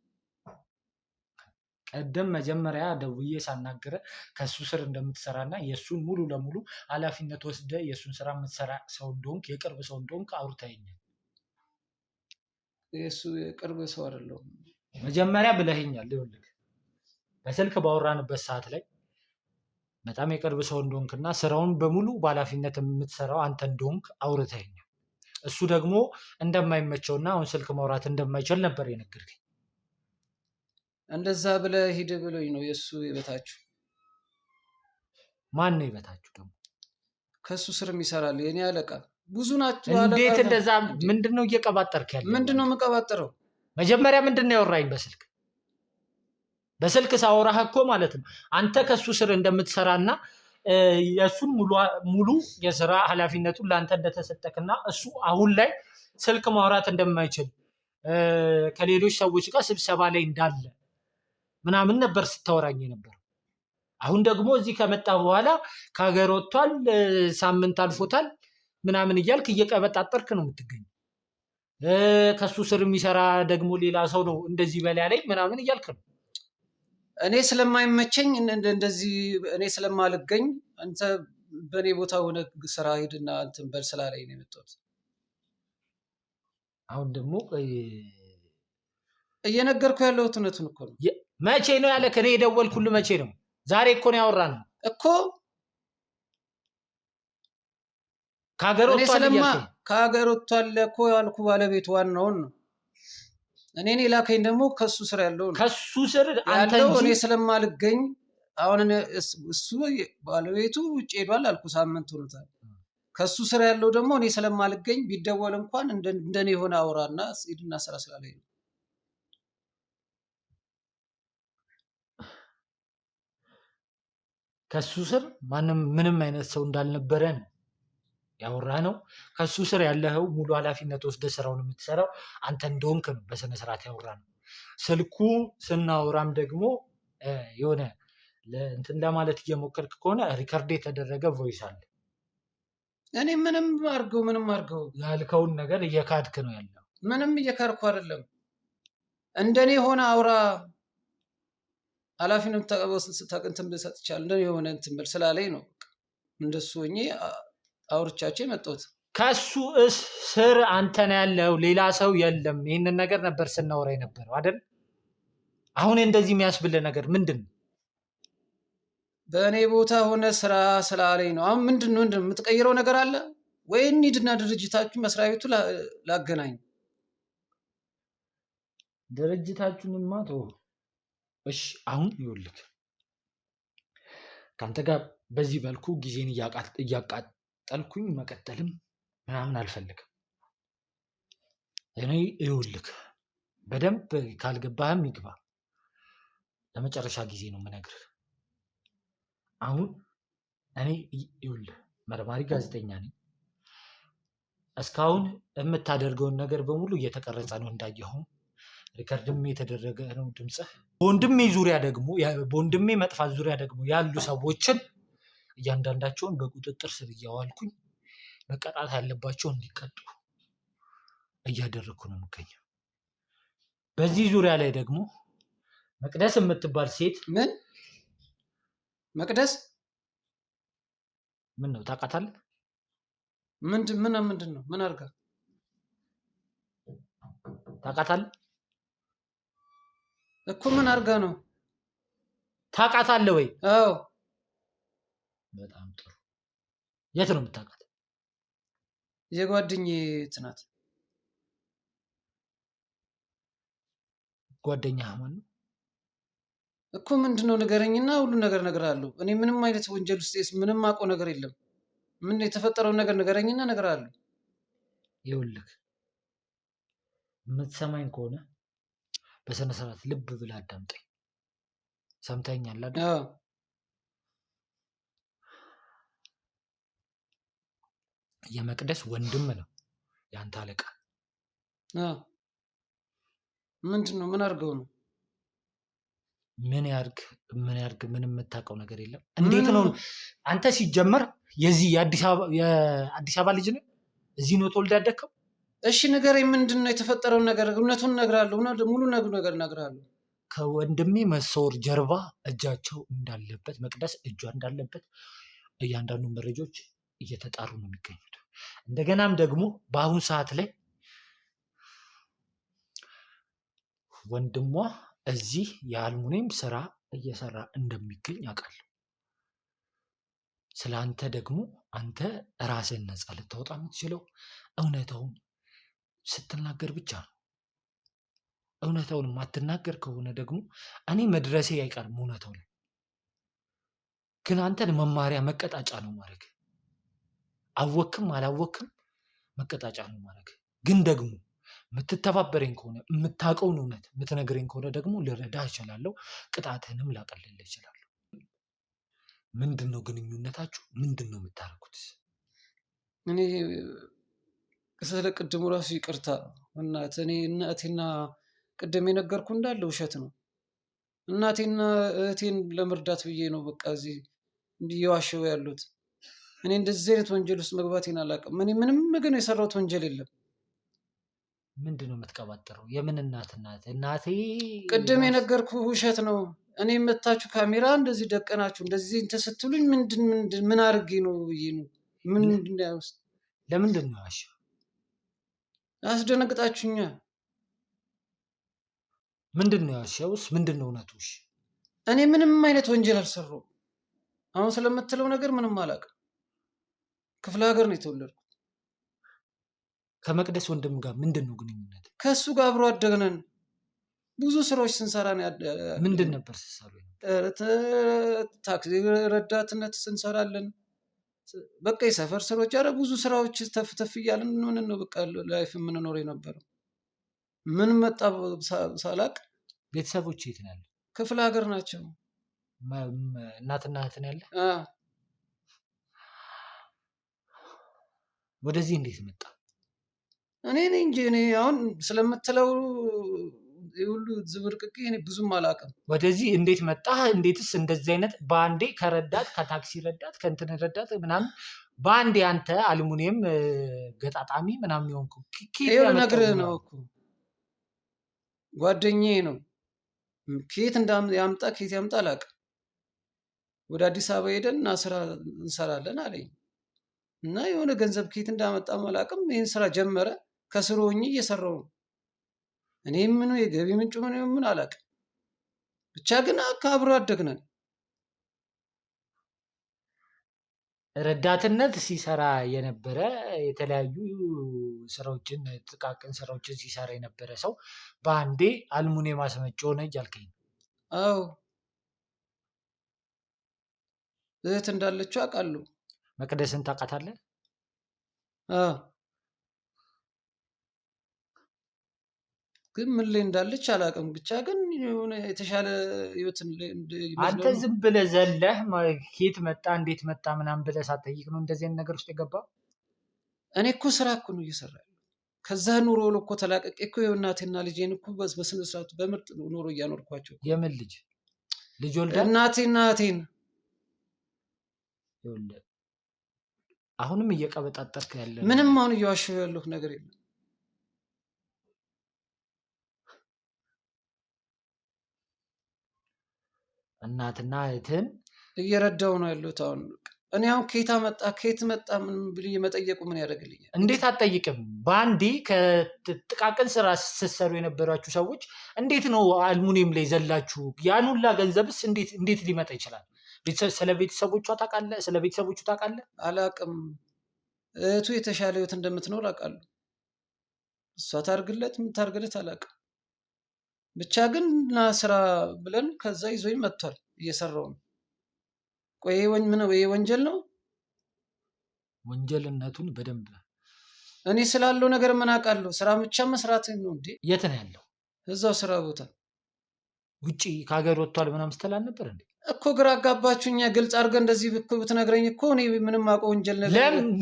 ቀደም መጀመሪያ ደውዬ ሳናገረ ከሱ ስር እንደምትሰራና የሱን ሙሉ ለሙሉ ኃላፊነት ወስደ የሱን ስራ የምትሰራ ሰው እንደሆንክ የቅርብ ሰው እንደሆንክ አውርተኸኛል። የሱ የቅርብ ሰው አይደለሁም መጀመሪያ ብለኸኛል። ይኸውልህ በስልክ ባወራንበት ሰዓት ላይ በጣም የቅርብ ሰው እንደሆንክና ስራውን በሙሉ በኃላፊነት የምትሰራው አንተ እንደሆንክ አውርተኸኛል። እሱ ደግሞ እንደማይመቸውና አሁን ስልክ ማውራት እንደማይችል ነበር የነገርከኝ። እንደዛ ብለህ ሂድ ብሎኝ ነው የሱ የበታችሁ። ማን ነው የበታችሁ ደግሞ? ከሱ ስር ይሰራል የኔ አለቃ። ብዙ ናቸው። እንዴት እንደዛ? ምንድነው እየቀባጠርክ ያለው? ምንድነው የምቀባጠረው? መጀመሪያ ምንድነው ያወራኝ በስልክ ሳወራህ እኮ ማለት ነው አንተ ከሱ ስር እንደምትሰራና የሱን ሙሉ የስራ ኃላፊነቱን ለአንተ እንደተሰጠክና እሱ አሁን ላይ ስልክ ማውራት እንደማይችል ከሌሎች ሰዎች ጋር ስብሰባ ላይ እንዳለ ምናምን ነበር ስታወራኝ ነበር። አሁን ደግሞ እዚህ ከመጣ በኋላ ከሀገር ወጥቷል፣ ሳምንት አልፎታል ምናምን እያልክ እየቀበጣጠርክ ነው የምትገኘው። ከሱ ስር የሚሰራ ደግሞ ሌላ ሰው ነው እንደዚህ በላይ ላይ ምናምን እያልክ ነው። እኔ ስለማይመቸኝ እንደዚህ እኔ ስለማልገኝ አንተ በእኔ ቦታ ሆነ ስራ ሂድና እንትን በል ስላለኝ ነው የመጣሁት። አሁን ደግሞ እየነገርኩ ያለሁት እውነቱን እኮ ነው። መቼ ነው ያለክ? እኔ የደወልኩልህ መቼ ነው? ዛሬ እኮ ነው ያወራነው እኮ። ከሀገር ወጥቷል እኮ ያልኩ ባለቤቱ ዋናውን ነው። እኔን የላከኝ ደግሞ ከሱ ስር ያለው ነው። ከሱ ስር አንተ ያለው እኔ ስለማልገኝ አሁን እሱ ባለቤቱ ውጭ ሄዷል አልኩ፣ ሳምንት ሆኖታል። ከሱ ስር ያለው ደግሞ እኔ ስለማልገኝ ቢደወል እንኳን እንደኔ የሆነ አውራና ሂድና ስራ ስላለኝ ነው። ከሱ ስር ማንም ምንም አይነት ሰው እንዳልነበረ ነው ያወራህ ነው። ከሱ ስር ያለኸው ሙሉ ኃላፊነት ወስደህ ስራውን የምትሰራው አንተ እንደሆንክ ነው በስነ ስርዓት ያወራህ ነው። ስልኩ ስናወራም ደግሞ የሆነ እንትን ለማለት እየሞከርክ ከሆነ ሪከርድ የተደረገ ቮይስ አለ። እኔ ምንም አድርገው ያልከውን ነገር እየካድክ ነው ያለው። ምንም እየካድኩ አይደለም። እንደኔ ሆነ አውራ ኃላፊነት እንትን ብሰጥቻለሁ እንደኔ የሆነ እንትን በል ስላለኝ ነው እንደሱ ሆኜ አውርቻቸው የመጣሁት። ከሱ ስር አንተ ነው ያለው፣ ሌላ ሰው የለም። ይህንን ነገር ነበር ስናወራ የነበረው አይደል? አሁን እንደዚህ የሚያስብልህ ነገር ምንድን ነው? በእኔ ቦታ ሆነ ስራ ስላለኝ ነው። አሁን ምንድን ነው የምትቀይረው ነገር አለ ወይ? እንሂድና ድርጅታችሁ መስሪያ ቤቱ ላገናኝ። ድርጅታችሁንማ ተው። እሺ አሁን ይኸውልህ ከአንተ ጋር በዚህ መልኩ ጊዜን እያቃጠልኩኝ መቀጠልም ምናምን አልፈልግም። እኔ ይኸውልህ በደንብ ካልገባህም ይግባ፣ ለመጨረሻ ጊዜ ነው የምነግርህ። አሁን እኔ ይኸውልህ መርማሪ ጋዜጠኛ ነኝ። እስካሁን የምታደርገውን ነገር በሙሉ እየተቀረጸ ነው እንዳየኸው፣ ሪከርድም የተደረገ ነው ድምፅህ። በወንድሜ መጥፋት ዙሪያ ደግሞ ያሉ ሰዎችን እያንዳንዳቸውን በቁጥጥር ስር እያዋልኩኝ መቀጣት ያለባቸው እንዲቀጡ እያደረግኩ ነው የምገኘው። በዚህ ዙሪያ ላይ ደግሞ መቅደስ የምትባል ሴት ምን መቅደስ ምን ነው ታውቃታለህ? ምንድን ነው ምን አድርጋ ታውቃታለህ እኮ? ምን አድርጋ ነው? ታውቃታለህ ወይ? አዎ። በጣም ጥሩ። የት ነው የምታውቃት? የጓደኛዬ ናት። ጓደኛህ ማን ነው እኮ? ምንድን ነው ንገረኝና ሁሉ ነገር እነግርሃለሁ። እኔ ምንም አይነት ወንጀል ውስጥ ምንም አውቀው ነገር የለም። ምን የተፈጠረውን ነገር ንገረኝና እነግርሃለሁ። ይኸውልህ የምትሰማኝ ከሆነ በስነ ስርዓት ልብ ብለህ አዳምጠኝ። ሰምተኸኛል አይደል? አዎ። የመቅደስ ወንድም ነው የአንተ አለቃ። አዎ። ምንድን ነው? ምን አድርገው ነው? ምን ያርግ? ምን የምታውቀው ነገር የለም። እንዴት ነው አንተ ሲጀመር የዚህ የአዲስ አበባ ልጅ ነህ? እዚህ ነው ተወልደህ ያደግከው? እሺ ንገረኝ፣ ምንድን ነው የተፈጠረውን ነገር? እውነቱን እነግርሃለሁ፣ ሙሉ ነገር እነግርሃለሁ። ከወንድሜ መሰወር ጀርባ እጃቸው እንዳለበት፣ መቅደስ እጇ እንዳለበት እያንዳንዱ መረጃዎች እየተጣሩ ነው የሚገኙት። እንደገናም ደግሞ በአሁኑ ሰዓት ላይ ወንድሟ እዚህ የአልሙኒየም ስራ እየሰራ እንደሚገኝ አውቃለሁ። ስለ አንተ ደግሞ አንተ ራስህን ነፃ ልታወጣ የምትችለው እውነታውን ስትናገር ብቻ ነው። እውነታውን የማትናገር ከሆነ ደግሞ እኔ መድረሴ አይቀርም እውነታው ላይ፣ ግን አንተን መማሪያ መቀጣጫ ነው ማድረግ። አወክም አላወክም መቀጣጫ ነው ማድረግ። ግን ደግሞ የምትተባበረኝ ከሆነ የምታውቀውን እውነት የምትነግረኝ ከሆነ ደግሞ ልረዳህ እችላለሁ፣ ቅጣትህንም ላቀልልህ እችላለሁ። ምንድን ነው ግንኙነታችሁ? ምንድን ነው የምታደርጉት? እኔ ስለ ቅድሙ ራሱ ይቅርታ እናቴና ቅድም የነገርኩ እንዳለ ውሸት ነው። እናቴና እህቴን ለመርዳት ብዬ ነው በቃ እዚህ እየዋሸሁ ያሉት። እኔ እንደዚህ አይነት ወንጀል ውስጥ መግባቴን አላውቅም። እኔ ምንም ግን የሰራሁት ወንጀል የለም። ምንድን ነው የምትቀባጠረው? የምን እናቴ ቅድም የነገርኩ ውሸት ነው። እኔ የመታችሁ ካሜራ እንደዚህ ደቀናችሁ እንደዚህ እንትን ስትሉኝ ምን አድርጌ ነው ብዬ ነው። ለምንድን ነው ያሸው? አስደነግጣችሁኛ። ምንድን ነው ያሸውስ? ምንድን ነው እውነቱሽ? እኔ ምንም አይነት ወንጀል አልሰራሁም። አሁን ስለምትለው ነገር ምንም አላውቅም። ክፍለ ሀገር ነው የተወለድኩት። ከመቅደስ ወንድም ጋር ምንድን ነው ግንኙነት? ከእሱ ጋር አብሮ አደግነን። ብዙ ስራዎች ስንሰራ ነው። ምንድን ነበር ስትሰሩ? ታክሲ ረዳትነት ስንሰራለን። በቃ የሰፈር ስራዎች፣ ኧረ ብዙ ስራዎች ተፍተፍ እያለን ምን ነው በቃ ላይፍ የምንኖር የነበረው። ምን መጣ ሳላቅ። ቤተሰቦች የት ነው ያሉት? ክፍለ ሀገር ናቸው። እናትና እህትን ያለ አ ወደዚህ እንዴት መጣ? እኔ ነኝ እንጂ እኔ አሁን ስለምትለው ሁሉ ዝብርቅቄ እኔ ብዙም አላውቅም። ወደዚህ እንዴት መጣ? እንዴትስ እንደዚህ አይነት በአንዴ ከረዳት ከታክሲ ረዳት ከእንትን ረዳት ምናምን በአንዴ አንተ አልሙኒየም ገጣጣሚ ምናምን የሆንኩ ይኸው ልነግርህ ነው እኮ ጓደኛዬ ነው። ከየት ያምጣ ከየት ያምጣ አላውቅም። ወደ አዲስ አበባ ሄደን እና ስራ እንሰራለን አለኝ እና የሆነ ገንዘብ ከየት እንዳመጣ አላውቅም። ይህን ስራ ጀመረ። ከስሩ ሆኜ እየሰራው ነው። እኔ ምኑ የገቢ ምንጭ ምን አላውቅም። ብቻ ግን አብሮ አደግነን። ረዳትነት ሲሰራ የነበረ የተለያዩ ስራዎችን ጥቃቅን ስራዎችን ሲሰራ የነበረ ሰው በአንዴ አልሙኒየም አስመጪ ሆነ እያልከኝ? አዎ እህት እንዳለችው አውቃለሁ። መቅደስን ታውቃታለህ? ግን ምን ላይ እንዳለች አላውቅም። ብቻ ግን የሆነ የተሻለ ህይወትን አንተ ዝም ብለህ ዘለህ ከየት መጣ እንዴት መጣ ምናምን ብለህ ሳትጠይቅ ነው እንደዚህ አይነት ነገር ውስጥ የገባው? እኔ እኮ ስራ እኮ ነው እየሰራ ያለው። ከዛ ኑሮ እኮ ተላቀቄ እኮ እናቴና ልጄን እኮ በስነ ስርዓቱ በምርጥ ኑሮ እያኖርኳቸው። የምን ልጅ ወልዳ? እናቴን አሁንም እየቀበጣጠርክ ያለ? ምንም አሁን እየዋሸሁ ያለሁ ነገር የለም። እናትና እህትን እየረዳው ነው ያለሁት አሁን። እኔ አሁን ከየት መጣ ምን ብዬ መጠየቁ ምን ያደርግልኛል? እንዴት አትጠይቅም? በአንዴ ከጥቃቅን ስራ ስትሰሩ የነበራችሁ ሰዎች እንዴት ነው አልሙኒየም ላይ ዘላችሁ? ያን ሁላ ገንዘብስ እንዴት ሊመጣ ይችላል? ስለ ቤተሰቦቿ ታውቃለህ? ስለ ቤተሰቦቹ ታውቃለህ? አላውቅም። እህቱ የተሻለ ህይወት እንደምትኖር አውቃለሁ። እሷ ታርግለት ምን ታርግለት አላውቅም። ብቻ ግን ና ስራ ብለን ከዛ ይዞኝ መጥቷል። እየሰራው ነው። ቆይ ይሄ ወንጀል ነው? ወንጀልነቱን በደንብ እኔ ስላለው ነገር ምን አውቃለሁ? ስራ ብቻ መስራት ነው እንዴ? የት ነው ያለው? እዛው ስራ ቦታ። ውጪ ከሀገር ወጥቷል ምናምን ስትል አልነበር እንዴ? እኮ ግራ አጋባችሁኛ። ግልጽ አድርገህ እንደዚህ ብትነግረኝ እኮ እኔ ምንም አውቀው ወንጀል ነገር።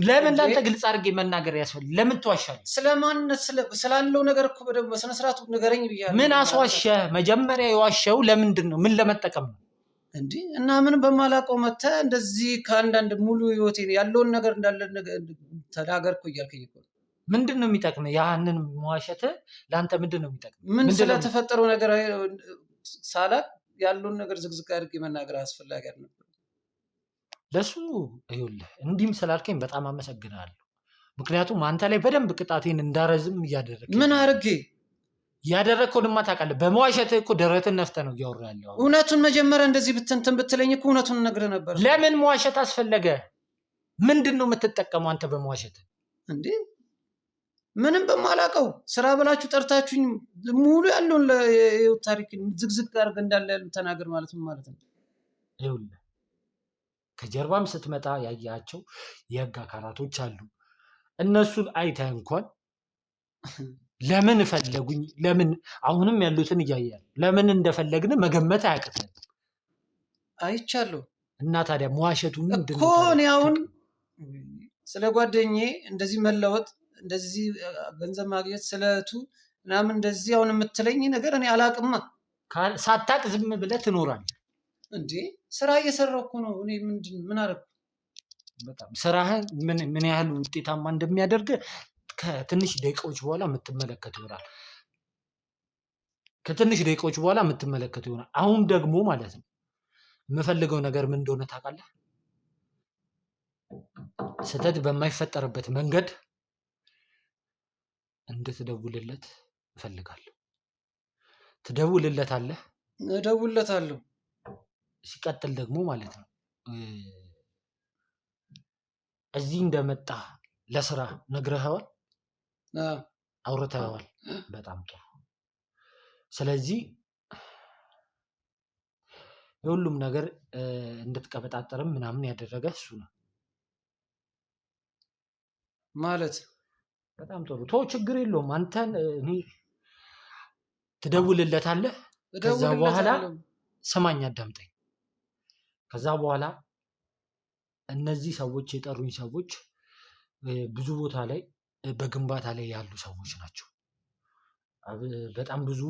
ለምን ላንተ ግልጽ አድርጌ መናገር ያስፈልግ? ለምን ትዋሻለህ? ስለማንነት ስላለው ነገር እኮ በደንብ በስነ ስርዓቱ ንገረኝ ብያለሁ። ምን አስዋሸህ? መጀመሪያ የዋሸው ለምንድን ነው? ምን ለመጠቀም ነው እንዴ? እና ምንም በማላውቀው መተህ እንደዚህ ከአንዳንድ ሙሉ ህይወቴ ያለውን ነገር እንዳለ ተናገር እኮ እያልከኝ እኮ። ምንድን ነው የሚጠቅምህ? ያንን መዋሸትህ ለአንተ ምንድን ነው የሚጠቅምህ? ምን ስለተፈጠረው ነገር ሳላቅ ያለውን ነገር ዝግዝግ አድርጌ መናገር አስፈላጊ አልነበረ። ለሱ ይኸውልህ እንዲህም ስላልከኝ በጣም አመሰግናለሁ። ምክንያቱም አንተ ላይ በደንብ ቅጣቴን እንዳረዝም እያደረግ። ምን አድርጌ? ያደረግከው ድማ ታውቃለህ። በመዋሸትህ እኮ ደረትን ነፍተህ ነው እያወራ ያለው። እውነቱን መጀመሪያ እንደዚህ ብትንትን ብትለኝ እኮ እውነቱን እነግርህ ነበር። ለምን መዋሸት አስፈለገ? ምንድን ነው የምትጠቀመው አንተ በመዋሸትህ? እንዴ ምንም በማላውቀው ስራ ብላችሁ ጠርታችሁኝ ሙሉ ያለውን ታሪክ ዝግዝግ አድርገህ እንዳለ ያሉ ተናገር ማለት ምን ማለት ነው? ይኸውልህ ከጀርባም ስትመጣ ያያቸው የህግ አካላቶች አሉ። እነሱን አይተህ እንኳን ለምን ፈለጉኝ፣ ለምን አሁንም ያሉትን እያያል ለምን እንደፈለግን መገመት አያቅተን። አይቻለሁ። እና ታዲያ መዋሸቱ ምንድን እኮ እኔ አሁን ስለ ጓደኛዬ እንደዚህ መለወጥ እንደዚህ ገንዘብ ማግኘት ስለቱ ምናምን እንደዚህ አሁን የምትለኝ ነገር እኔ አላቅማ። ሳታቅ ዝም ብለህ ትኖራለህ እንዴ? ስራ እየሰራሁ እኮ ነው። እኔ ምን አደረኩ? በጣም ስራህን ምን ያህል ውጤታማ እንደሚያደርግ ከትንሽ ደቂቃዎች በኋላ የምትመለከት ይሆናል። አሁን ደግሞ ማለት ነው የምፈልገው ነገር ምን እንደሆነ ታውቃለህ? ስህተት በማይፈጠርበት መንገድ እንድትደውልለት እፈልጋለሁ። ትደውልለታለህ? እደውልለታለሁ። ሲቀጥል ደግሞ ማለት ነው እዚህ እንደመጣ ለስራ ነግረኸዋል? አውርተኸዋል? በጣም ጥሩ። ስለዚህ የሁሉም ነገር እንድትቀበጣጠርም ምናምን ያደረገ እሱ ነው ማለት። በጣም ጥሩ። ተው፣ ችግር የለውም። አንተን እኔ ትደውልለታለህ። ከዛ በኋላ ስማኝ፣ አዳምጠኝ። ከዛ በኋላ እነዚህ ሰዎች የጠሩኝ ሰዎች ብዙ ቦታ ላይ በግንባታ ላይ ያሉ ሰዎች ናቸው። በጣም ብዙ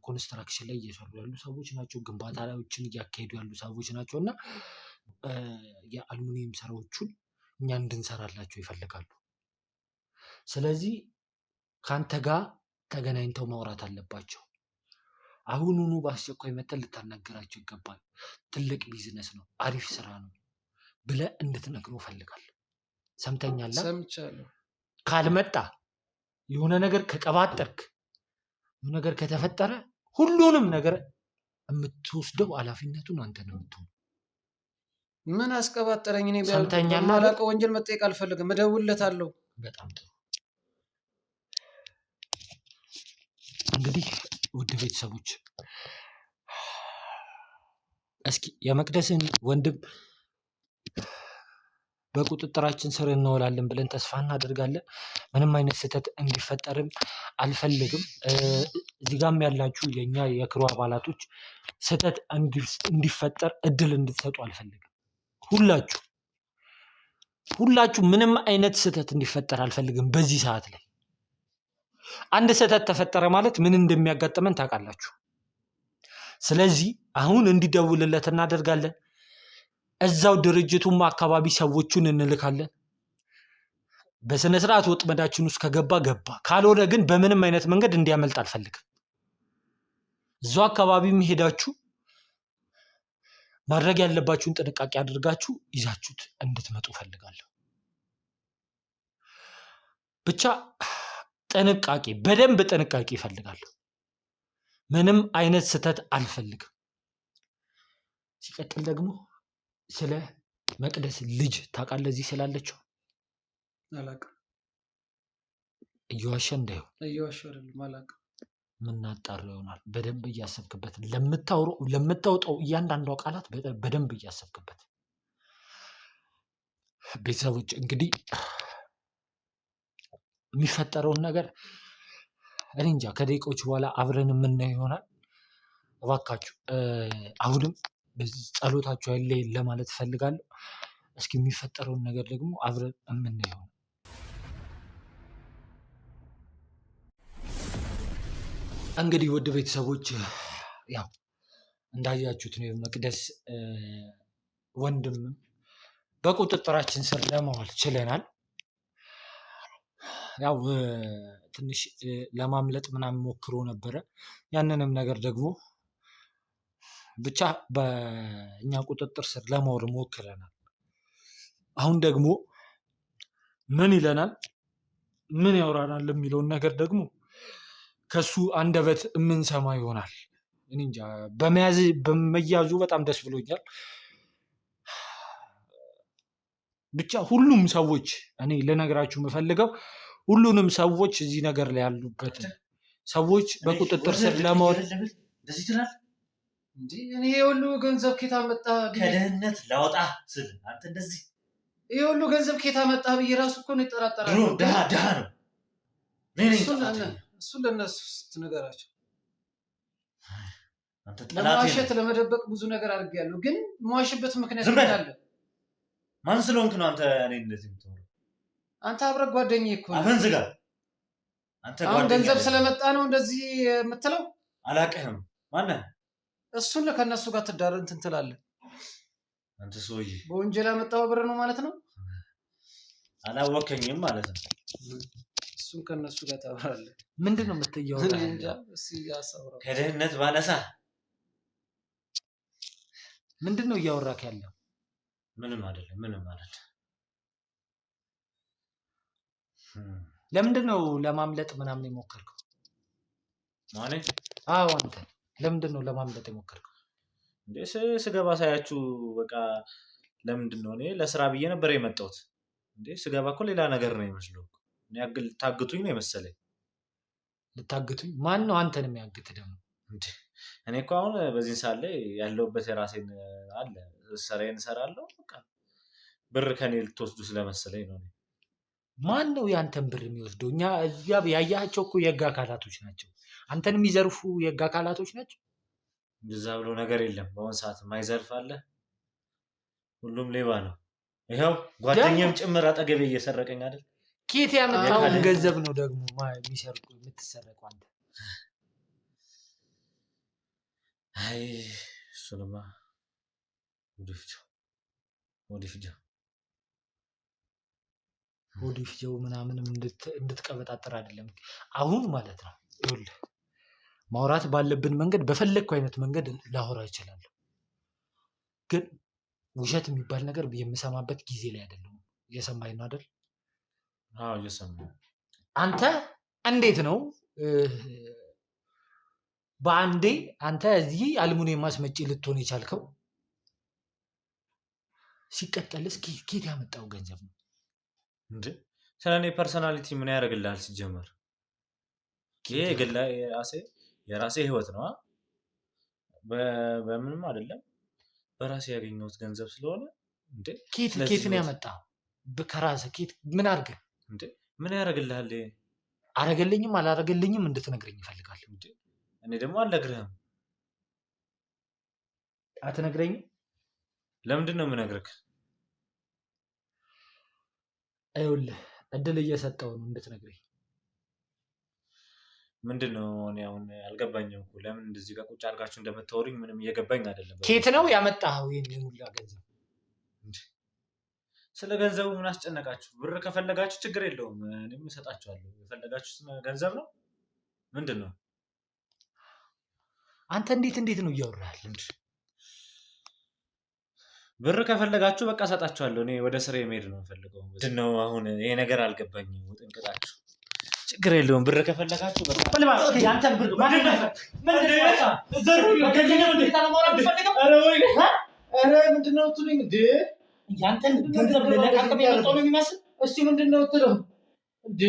ኮንስትራክሽን ላይ እየሰሩ ያሉ ሰዎች ናቸው። ግንባታዎችን እያካሄዱ ያሉ ሰዎች ናቸው እና የአልሙኒየም ስራዎቹን እኛ እንድንሰራላቸው ይፈልጋሉ። ስለዚህ ከአንተ ጋር ተገናኝተው ማውራት አለባቸው። አሁኑኑ በአስቸኳይ መተን ልታናገራቸው ይገባል። ትልቅ ቢዝነስ ነው፣ አሪፍ ስራ ነው ብለህ እንድትነግረው እፈልጋለሁ። ሰምተኛለህ? ሰምቻለሁ። ካልመጣ የሆነ ነገር ከቀባጠርክ የሆነ ነገር ከተፈጠረ ሁሉንም ነገር የምትወስደው ኃላፊነቱን አንተ ነው የምትሆነው። ምን አስቀባጠረኝ? እኔ ሰምተኛለህ? በማላውቀው ወንጀል መጠየቅ አልፈልግም። እደውልለታለሁ። በጣም ጥሩ። እንግዲህ ውድ ቤተሰቦች እስኪ የመቅደስን ወንድም በቁጥጥራችን ስር እንወላለን ብለን ተስፋ እናደርጋለን። ምንም አይነት ስህተት እንዲፈጠርም አልፈልግም። እዚህ ጋም ያላችሁ የኛ የክሩ አባላቶች ስህተት እንዲፈጠር እድል እንድትሰጡ አልፈልግም። ሁላችሁ ምንም አይነት ስህተት እንዲፈጠር አልፈልግም። በዚህ ሰዓት ላይ አንድ ስህተት ተፈጠረ ማለት ምን እንደሚያጋጥመን ታውቃላችሁ። ስለዚህ አሁን እንዲደውልለት እናደርጋለን። እዛው ድርጅቱም አካባቢ ሰዎቹን እንልካለን። በስነ ስርዓት ወጥመዳችን ውስጥ ከገባ ገባ፣ ካልሆነ ግን በምንም አይነት መንገድ እንዲያመልጥ አልፈልግም። እዛው አካባቢም ሄዳችሁ ማድረግ ያለባችሁን ጥንቃቄ አድርጋችሁ ይዛችሁት እንድትመጡ ፈልጋለሁ። ብቻ ጥንቃቄ፣ በደንብ ጥንቃቄ ይፈልጋለሁ። ምንም አይነት ስህተት አልፈልግም። ሲቀጥል ደግሞ ስለ መቅደስ ልጅ ታውቃለህ? እዚህ ስላለችው አላውቅም። እየዋሸ እንዳይሆን። እየዋሸሁ አይደለም፣ አላውቅም። ምናጣራው ይሆናል። በደንብ እያሰብክበት ለምታወጣው እያንዳንዷ ቃላት በደንብ እያሰብክበት። ቤተሰቦች እንግዲህ የሚፈጠረውን ነገር እኔ እንጃ፣ ከደቂቃዎች በኋላ አብረን የምናየው ይሆናል። እባካችሁ አሁንም ጸሎታችሁ አይለየን ለማለት እፈልጋለሁ። እስኪ የሚፈጠረውን ነገር ደግሞ አብረን የምናየው ነው። እንግዲህ ውድ ቤተሰቦች ያው እንዳያችሁት ነው የመቅደስ ወንድም በቁጥጥራችን ስር ለማዋል ችለናል። ያው ትንሽ ለማምለጥ ምናምን ሞክሮ ነበረ። ያንንም ነገር ደግሞ ብቻ በእኛ ቁጥጥር ስር ለማዋል ሞክረናል። አሁን ደግሞ ምን ይለናል፣ ምን ያወራናል የሚለውን ነገር ደግሞ ከሱ አንደበት የምንሰማ ይሆናል። እኔ እንጃ፣ በመያዙ በጣም ደስ ብሎኛል። ብቻ ሁሉም ሰዎች እኔ ልነግራችሁ የምፈልገው ሁሉንም ሰዎች እዚህ ነገር ላይ ያሉበት ሰዎች በቁጥጥር ስር ለማዋል እንደዚህ ትላል እንዴ? እኔ የሁሉ ገንዘብ ኬታ መጣ ከድህነት ላወጣ ስል አንተ እንደዚህ ይሄ ሁሉ ገንዘብ ኬታ መጣ ብዬ ራሱ እኮ ነው ይጠራጠራል። ድሃ ነው። እሱን ለእነሱ ስትነገራቸው አንተ ለመዋሸት ለመደበቅ ብዙ ነገር አድርጌያለሁ፣ ግን መዋሽበት ምክንያት አለ። ማን ስለሆንክ ነው አንተ እኔ እንደዚህ የምትሆነው? አንተ አብረህ ጓደኛዬ እኮ አፈን ዝጋ። አንተ አሁን ገንዘብ ስለመጣ ነው እንደዚህ የምትለው? አላውቅህም። ማነህ? እሱን ከእነሱ ጋር ትዳር እንትን ትላለህ። አንተ ሰውዬ በወንጀል ያመጣው ብር ነው ማለት ነው። አላወከኝም ማለት ነው። እሱን ከእነሱ ጋር ታወራለህ። ምንድን ነው የምትያወራው? ከድህነት ባነሳ ምንድን ነው እያወራክ ያለው? ምንም አይደለም። ምንም ማለት ለምንድን ነው ለማምለጥ ምናምን የሞከርከው? ማለት አዎ፣ አንተ ለምንድን ነው ለማምለጥ የሞከርከው? እንዴ ስገባ ሳያችሁ በቃ ለምንድን ነው? እኔ ለስራ ብዬ ነበር የመጣሁት። እንዴ ስገባ እኮ ሌላ ነገር ነው የሚመስለው። እኔ ያግል ታግቱኝ ነው የመሰለኝ። ልታግቱኝ? ማን ነው አንተን የሚያግት ደግሞ? እንዴ እኔ እኮ አሁን በዚህ ሰዓት ላይ ያለሁበት የራሴን አለ ስራዬን እሰራለሁ። በቃ ብር ከኔ ልትወስዱ ስለመሰለኝ ነው። ማን ነው ያንተን ብር የሚወስደው? እኛ እዚያ ያያቸው እኮ የህግ አካላቶች ናቸው። አንተን የሚዘርፉ የህግ አካላቶች ናቸው። እንደዛ ብሎ ነገር የለም። በአሁን ሰዓት ማይዘርፍ አለ። ሁሉም ሌባ ነው። ይኸው ጓደኛም ጭምር አጠገቤ እየሰረቀኝ አይደል? ኬት ያመጣውን ገንዘብ ነው ደግሞ የሚሰርቁ የምትሰረቀው አንተ? አይ እሱንማ ወዲፍጀው ምናምንም እንድትቀበጣጠር አይደለም አሁን ማለት ነው። ይኸውልህ ማውራት ባለብን መንገድ በፈለግኩ አይነት መንገድ ላወራ እችላለሁ፣ ግን ውሸት የሚባል ነገር የምሰማበት ጊዜ ላይ አይደለም። እየሰማኝ ነው አይደል? አዎ እየሰማሁ። አንተ እንዴት ነው በአንዴ አንተ እዚህ አልሙኒየም ማስመጪ ልትሆን የቻልከው? ሲቀጠልስ ኬት ያመጣው ገንዘብ ነው እንዴ? ስለኔ ፐርሰናሊቲ ምን ያደርግልሃል? ሲጀመር የራሴ ህይወት ነው። በምንም አይደለም በራሴ ያገኘሁት ገንዘብ ስለሆነ እንዴ። ኬት ነው ያመጣው? በከራስህ ኬት ምን አድርገህ እንዴ? ምን ያደርግልሃል? አረገልኝም አላረገልኝም እንድትነግረኝ እፈልጋለሁ። እንዴ እኔ ደግሞ አልነግርህም። አትነግረኝም? ለምንድን ነው የምነግርህ? ይኸውልህ እድል እየሰጠው ነው እንድትነግረኝ። ምንድን ነው እኔ አሁን አልገባኝም እኮ ለምን እንደዚህ ጋር ቁጭ አድርጋችሁ እንደምታወሩኝ ምንም እየገባኝ አይደለም። ኬት ነው ያመጣኸው ይሄን ሁላ ገንዘብ? ስለ ገንዘቡ ምን አስጨነቃችሁ? ብር ከፈለጋችሁ ችግር የለውም እኔም እሰጣችኋለሁ። የፈለጋችሁት ገንዘብ ነው። ምንድን ነው አንተ እንዴት ነው እያወራህ? ብር ከፈለጋችሁ በቃ እሰጣችኋለሁ። እኔ ወደ ስራ መሄድ ነው የምፈልገው። ምንድን ነው አሁን ይሄ ነገር አልገባኝም። ውጥንቅጣችሁ ችግር የለውም። ብር ከፈለጋችሁ በቃ ያንተን ብር ምንድን ነው ትሉኝ እንዴ? ያንተን ገንዘብ ለለቃቀም ያመጣው ነው የሚመስል። እሺ ምንድን ነው ትለው እንዴ?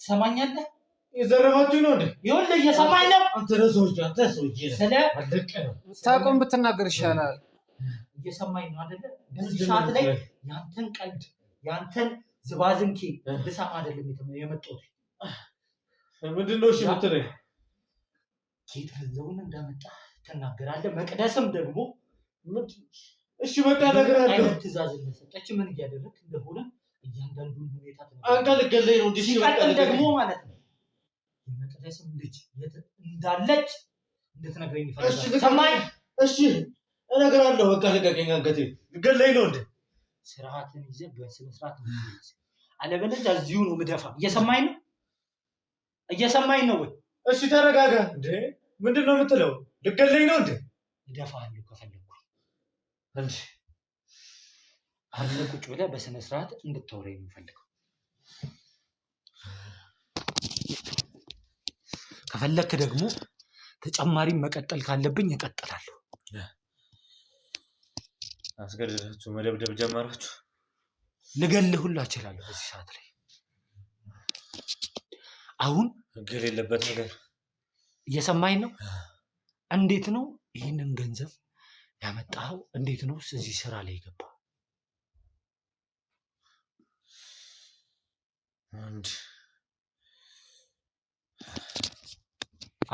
ትሰማኛለህ? የዘረፋችሁ ነው እንዴ? ይኸውልህ እየሰማኝ ነው። አንተ ሰውዬ ስለ አለቀ ነው ታቆም ብትናገር ይሻላል። እየሰማኝ ነው አይደለ? በዚህ ሰዓት ላይ ያንተን ቀልድ ያንተን ዝባዝንኬ ልሰማ አይደለም የመጣሁት። ምንድን ነው እሺ የምትለኝ? ኬት ገንዘቡን እንዳመጣ ትናገራለህ። መቅደስም ደግሞ እሺ በቃ እነግርሃለሁ። አይነት ትእዛዝ እንደሰጠች ምን እያደረግህ እንደሆነ እያንዳንዱን ሁኔታ አንተ ልትገለኝ ነው እንዴ? ሲቀጥል ደግሞ ማለት ነው የመቅደስም ልጅ እንዳለች እንድትነግረኝ ይፈልጋል። ሰማኝ? እሺ እነግርሃለሁ። በቃ ልቀቀኝ። አንገቴ ልትገለኝ ነው እንዴ? ስርዓትን ይዘህ በስነ ስርዓት ነው። አለበለዚያ እዚሁ ነው የምደፋ። እየሰማኝ ነው ወይ? እሺ ተረጋጋ። እንዴ ምንድን ነው የምትለው? ልትገለኝ ነው እንዴ? እደፋለሁ ከፈለኩ እንጂ አሁን ቁጭ ብለህ በስነ ስርዓት እንድታወራኝ የምፈልገው። ከፈለክ ደግሞ ተጨማሪ መቀጠል ካለብኝ እቀጥላለሁ። አስገድዳችሁ መደብደብ ጀመራችሁ? ልገልህ ሁላ እችላለሁ በዚህ ሰዓት ላይ። አሁን ህግ የሌለበት ነገር እየሰማኝ ነው። እንዴት ነው ይህንን ገንዘብ ያመጣኸው? እንዴት ነው እዚህ ስራ ላይ የገባው?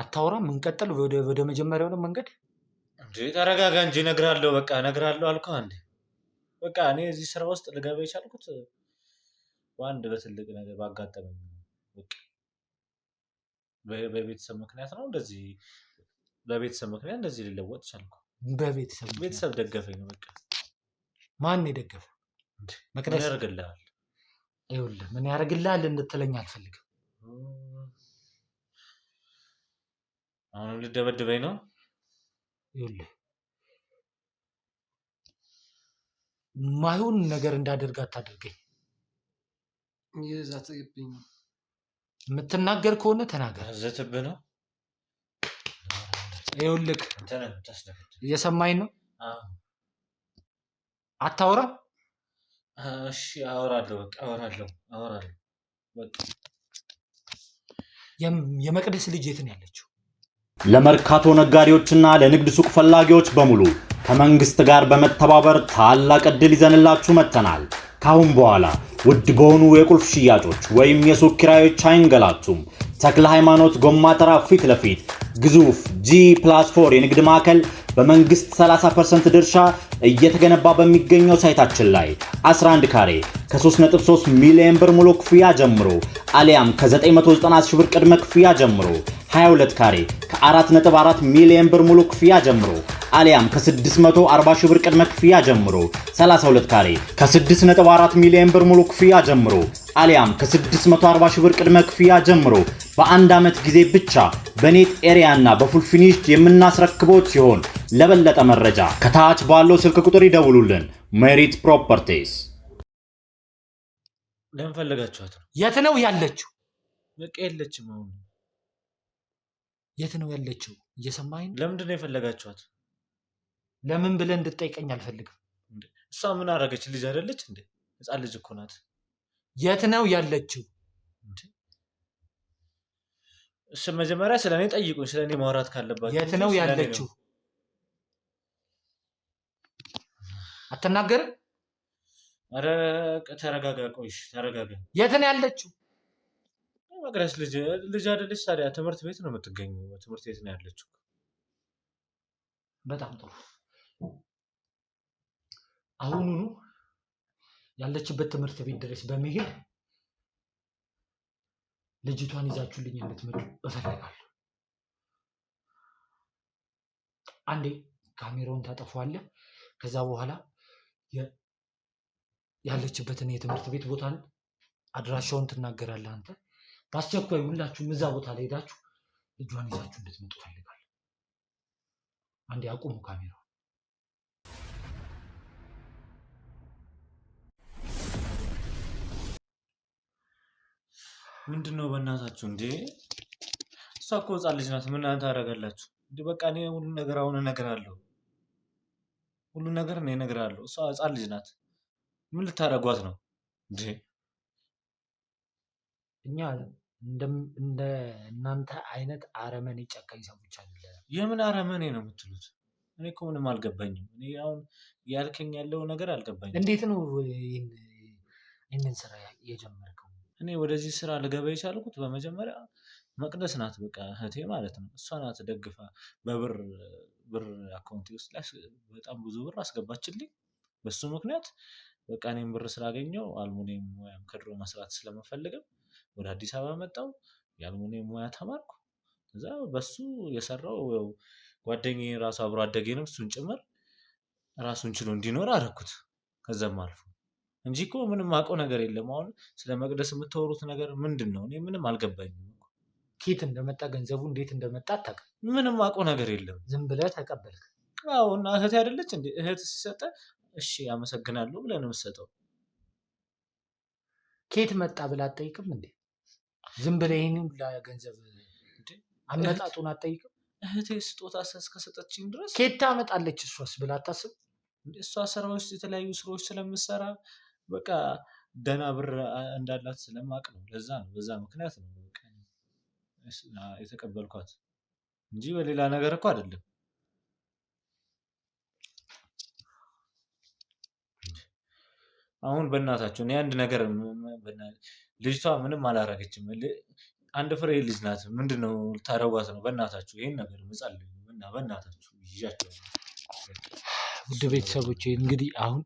አታወራም? እንቀጥል ወደ መጀመሪያው ነው መንገድ። እንዴ ተረጋጋ እንጂ እነግርሃለሁ። በቃ እነግርሃለሁ አልኩህ አንዴ። በቃ እኔ እዚህ ስራ ውስጥ ልገባ የቻልኩት በአንድ በትልቅ ነገር ባጋጠመኝ በቃ በቤተሰብ ምክንያት ነው። እንደዚህ በቤተሰብ ምክንያት እንደዚህ ሊለወጥ ቻልኩ። ቤተሰብ ደገፈኝ ነው በቃ። ማን የደገፈ? መቅደስ ያደርግልሃል። ይኸውልህ ምን ያደርግልሃል እንድትለኝ አልፈልግም። አሁን ልደበድበኝ ነው? ይኸውልህ ማይሆን ነገር እንዳደርግ አታደርገኝ። እየዛተብኝ ነው። የምትናገር ከሆነ ተናገር። ዘትብህ ነው። ይኸውልህ እየሰማኝ ነው? አታወራም? እሺ አወራለሁ። በቃ አወራለሁ። በቃ የመቅደስ ልጅ የት ነው ያለችው? ለመርካቶ ነጋዴዎችና ለንግድ ሱቅ ፈላጊዎች በሙሉ ከመንግስት ጋር በመተባበር ታላቅ ዕድል ይዘንላችሁ መጥተናል። ካሁን በኋላ ውድ በሆኑ የቁልፍ ሽያጮች ወይም የሱቅ ኪራዮች አይንገላቱም። ተክለ ሃይማኖት ጎማ ተራ ፊት ለፊት ግዙፍ G+4 የንግድ ማዕከል በመንግስት 30% ድርሻ እየተገነባ በሚገኘው ሳይታችን ላይ 11 ካሬ ከ3.3 ሚሊዮን ብር ሙሉ ክፍያ ጀምሮ አሊያም ከ990 ሺህ ብር ቅድመ ክፍያ ጀምሮ 22 ካሬ ከ4.4 ሚሊዮን ብር ሙሉ ክፍያ ጀምሮ አሊያም ከ640 ሺህ ብር ቅድመ ክፍያ ጀምሮ 32 ካሬ ከ6.4 ሚሊዮን ብር ሙሉ ክፍያ ጀምሮ አሊያም ከ640 ሺህ ብር ቅድመ ክፍያ ጀምሮ በአንድ ዓመት ጊዜ ብቻ በኔት ኤሪያ እና በፉል ፊኒሽድ የምናስረክቦት ሲሆን ለበለጠ መረጃ ከታች ባለው ስልክ ቁጥር ይደውሉልን። ሜሪት ፕሮፐርቲስ። ለምን ፈለጋችኋት? የት ነው ያለችው? በቃ የለችም። አሁን የት ነው ያለችው? እየሰማኸኝ? ለምንድን ነው የፈለጋችኋት? ለምን ብለህ እንድትጠይቀኝ አልፈልግም። እሷ ምን አደረገች? ልጅ አይደለች እንዴ? ህፃን ልጅ እኮ ናት። የት ነው ያለችው? እሺ መጀመሪያ ስለኔ ጠይቁኝ። ስለኔ ማውራት ካለባችሁ የት ነው ያለችው? አትናገርም? አረ ተረጋጋ። ቆይሽ ተረጋጋ። የት ነው ያለችው? መቅደስ ልጅ አይደለች ታዲያ? ትምህርት ቤት ነው የምትገኘው። ትምህርት ቤት ነው ያለችው። በጣም ጥሩ። አሁኑኑ ያለችበት ትምህርት ቤት ድረስ በመሄድ ልጅቷን ይዛችሁልኝ እንድትመጡ እፈልጋለሁ። አንዴ ካሜራውን ታጠፋዋለህ። ከዛ በኋላ ያለችበትን የትምህርት ቤት ቦታን አድራሻውን ትናገራለህ። አንተ በአስቸኳይ ሁላችሁም እዛ ቦታ ላይ ሄዳችሁ ልጇን ይዛችሁ እንድትመጡ እፈልጋለሁ። አንዴ አቁሙ ካሜራው። ምንድነው በእናታችሁ እንዴ? እሷ እኮ ህፃን ልጅ ናት። ምን እናንተ ታደርጋላችሁ እንዴ? በቃ እኔ ሁሉ ነገር አሁን እነግራለሁ። ሁሉ ነገር እኔ እነግራለሁ። እሷ ህፃን ልጅ ናት። ምን ልታደርጓት ነው እንዴ? እኛ እንደ እናንተ አይነት አረመኔ ጨካኝ ሰዎች አይደለም። የምን አረመኔ ነው የምትሉት? እኔ እኮ ምንም አልገባኝም። እኔ አሁን ያልከኝ ያለው ነገር አልገባኝም። እንዴት ነው ይህንን ስራ የጀመርከው? እኔ ወደዚህ ስራ ልገባ የቻልኩት በመጀመሪያ መቅደስ ናት፣ በቃ እህቴ ማለት ነው። እሷ ናት ደግፋ በብር አካውንቴ ውስጥ ላይ በጣም ብዙ ብር አስገባችልኝ። በሱ ምክንያት በቃ እኔም ብር ስላገኘው አልሙኒየም ሙያም ከድሮ መስራት ስለምፈልግም ወደ አዲስ አበባ መጣሁ። የአልሙኒየም ሙያ ተማርኩ። ከዛ በሱ የሰራው ጓደኛዬ ራሱ አብሮ አደጌ ነው፣ እሱን ጭምር ራሱን ችሎ እንዲኖር አደረኩት። ከዛም አልፎ እንጂ እኮ ምንም አውቀው ነገር የለም። አሁን ስለ መቅደስ የምታወሩት ነገር ምንድን ነው? እኔ ምንም አልገባኝም። ኬት እንደመጣ ገንዘቡ እንዴት እንደመጣ አታውቅም? ምንም አውቀው ነገር የለም። ዝም ብለህ ተቀበልክ? አዎ። እና እህቴ አይደለች እንዴ? እህት ሲሰጠ እሺ አመሰግናለሁ ብለህ ነው የምትሰጠው። ኬት መጣ ብለህ አትጠይቅም እንዴ? ዝም ብለህ ይሄንን ገንዘብ አመጣጡን አትጠይቅም? እህቴ ስጦታ እስከሰጠችኝ ድረስ ኬት ታመጣለች እሷስ ብለህ አታስብ? እሷ ስራዎች የተለያዩ ስራዎች ስለምትሰራ በቃ ደህና ብር እንዳላት ስለማቅ ነው። ለዛ ነው፣ በዛ ምክንያት ነው የተቀበልኳት እንጂ በሌላ ነገር እኮ አይደለም። አሁን በእናታችሁ እኔ አንድ ነገር ልጅቷ ምንም አላረገችም። አንድ ፍሬ ልጅ ናት። ምንድነው ልታረጓት ነው? በእናታችሁ ይሄን ነገር ምጻልኝ እና በእናታችሁ ይዣቸው። ውድ ቤተሰቦቼ እንግዲህ አሁን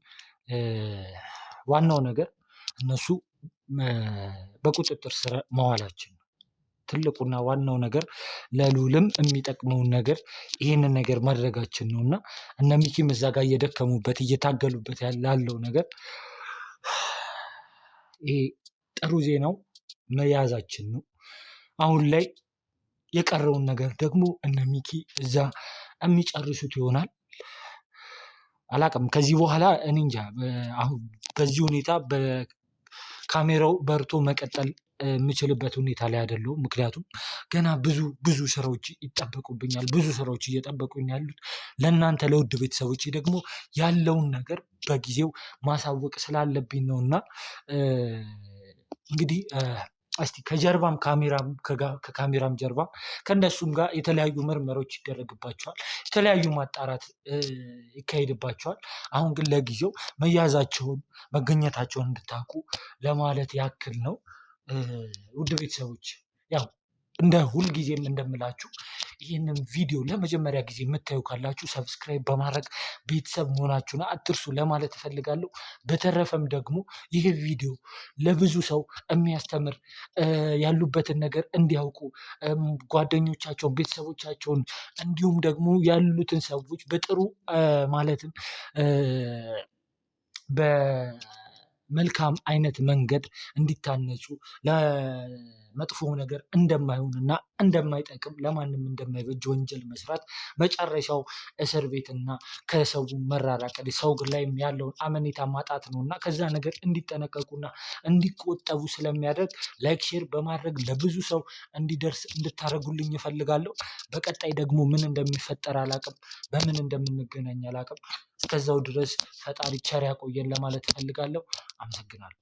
ዋናው ነገር እነሱ በቁጥጥር ስር መዋላችን ነው። ትልቁና ዋናው ነገር ለልዑልም የሚጠቅመውን ነገር ይህንን ነገር ማድረጋችን ነው እና እነ ሚኪም እዛ ጋር እየደከሙበት እየታገሉበት ላለው ነገር ይሄ ጥሩ ዜናው መያዛችን ነው። አሁን ላይ የቀረውን ነገር ደግሞ እነ ሚኪ እዛ የሚጨርሱት ይሆናል። አላቅም ከዚህ በኋላ እኔ እንጃ። አሁን በዚህ ሁኔታ በካሜራው በርቶ መቀጠል የምችልበት ሁኔታ ላይ አይደለሁም። ምክንያቱም ገና ብዙ ስራዎች ይጠበቁብኛል። ብዙ ስራዎች እየጠበቁኝ ያሉት ለእናንተ ለውድ ቤተሰቦች ደግሞ ያለውን ነገር በጊዜው ማሳወቅ ስላለብኝ ነው እና እንግዲህ እስቲ ከጀርባም ከካሜራም ጀርባ ከእነሱም ጋር የተለያዩ ምርመሮች ይደረግባቸዋል። የተለያዩ ማጣራት ይካሄድባቸዋል። አሁን ግን ለጊዜው መያዛቸውን መገኘታቸውን እንድታውቁ ለማለት ያክል ነው። ውድ ቤተሰቦች ያው እንደ ሁልጊዜም እንደምላችሁ ይህንን ቪዲዮ ለመጀመሪያ ጊዜ የምታዩ ካላችሁ ሰብስክራይብ በማድረግ ቤተሰብ መሆናችሁን አትርሱ ለማለት እፈልጋለሁ። በተረፈም ደግሞ ይህ ቪዲዮ ለብዙ ሰው የሚያስተምር ያሉበትን ነገር እንዲያውቁ ጓደኞቻቸውን፣ ቤተሰቦቻቸውን እንዲሁም ደግሞ ያሉትን ሰዎች በጥሩ ማለትም በመልካም አይነት መንገድ እንዲታነጹ ለመጥፎ ነገር እንደማይሆንና እንደማይጠቅም ለማንም እንደማይበጅ ወንጀል መስራት መጨረሻው እስር ቤትና ከሰው መራራቅ ሰው ላይ ያለውን አመኔታ ማጣት ነው እና ከዛ ነገር እንዲጠነቀቁና እንዲቆጠቡ ስለሚያደርግ ላይክ ሼር በማድረግ ለብዙ ሰው እንዲደርስ እንድታደርጉልኝ እፈልጋለሁ። በቀጣይ ደግሞ ምን እንደሚፈጠር አላቅም፣ በምን እንደምንገናኝ አላቅም። እስከዛው ድረስ ፈጣሪ ቸር ያቆየን ለማለት እፈልጋለሁ። አመሰግናለሁ።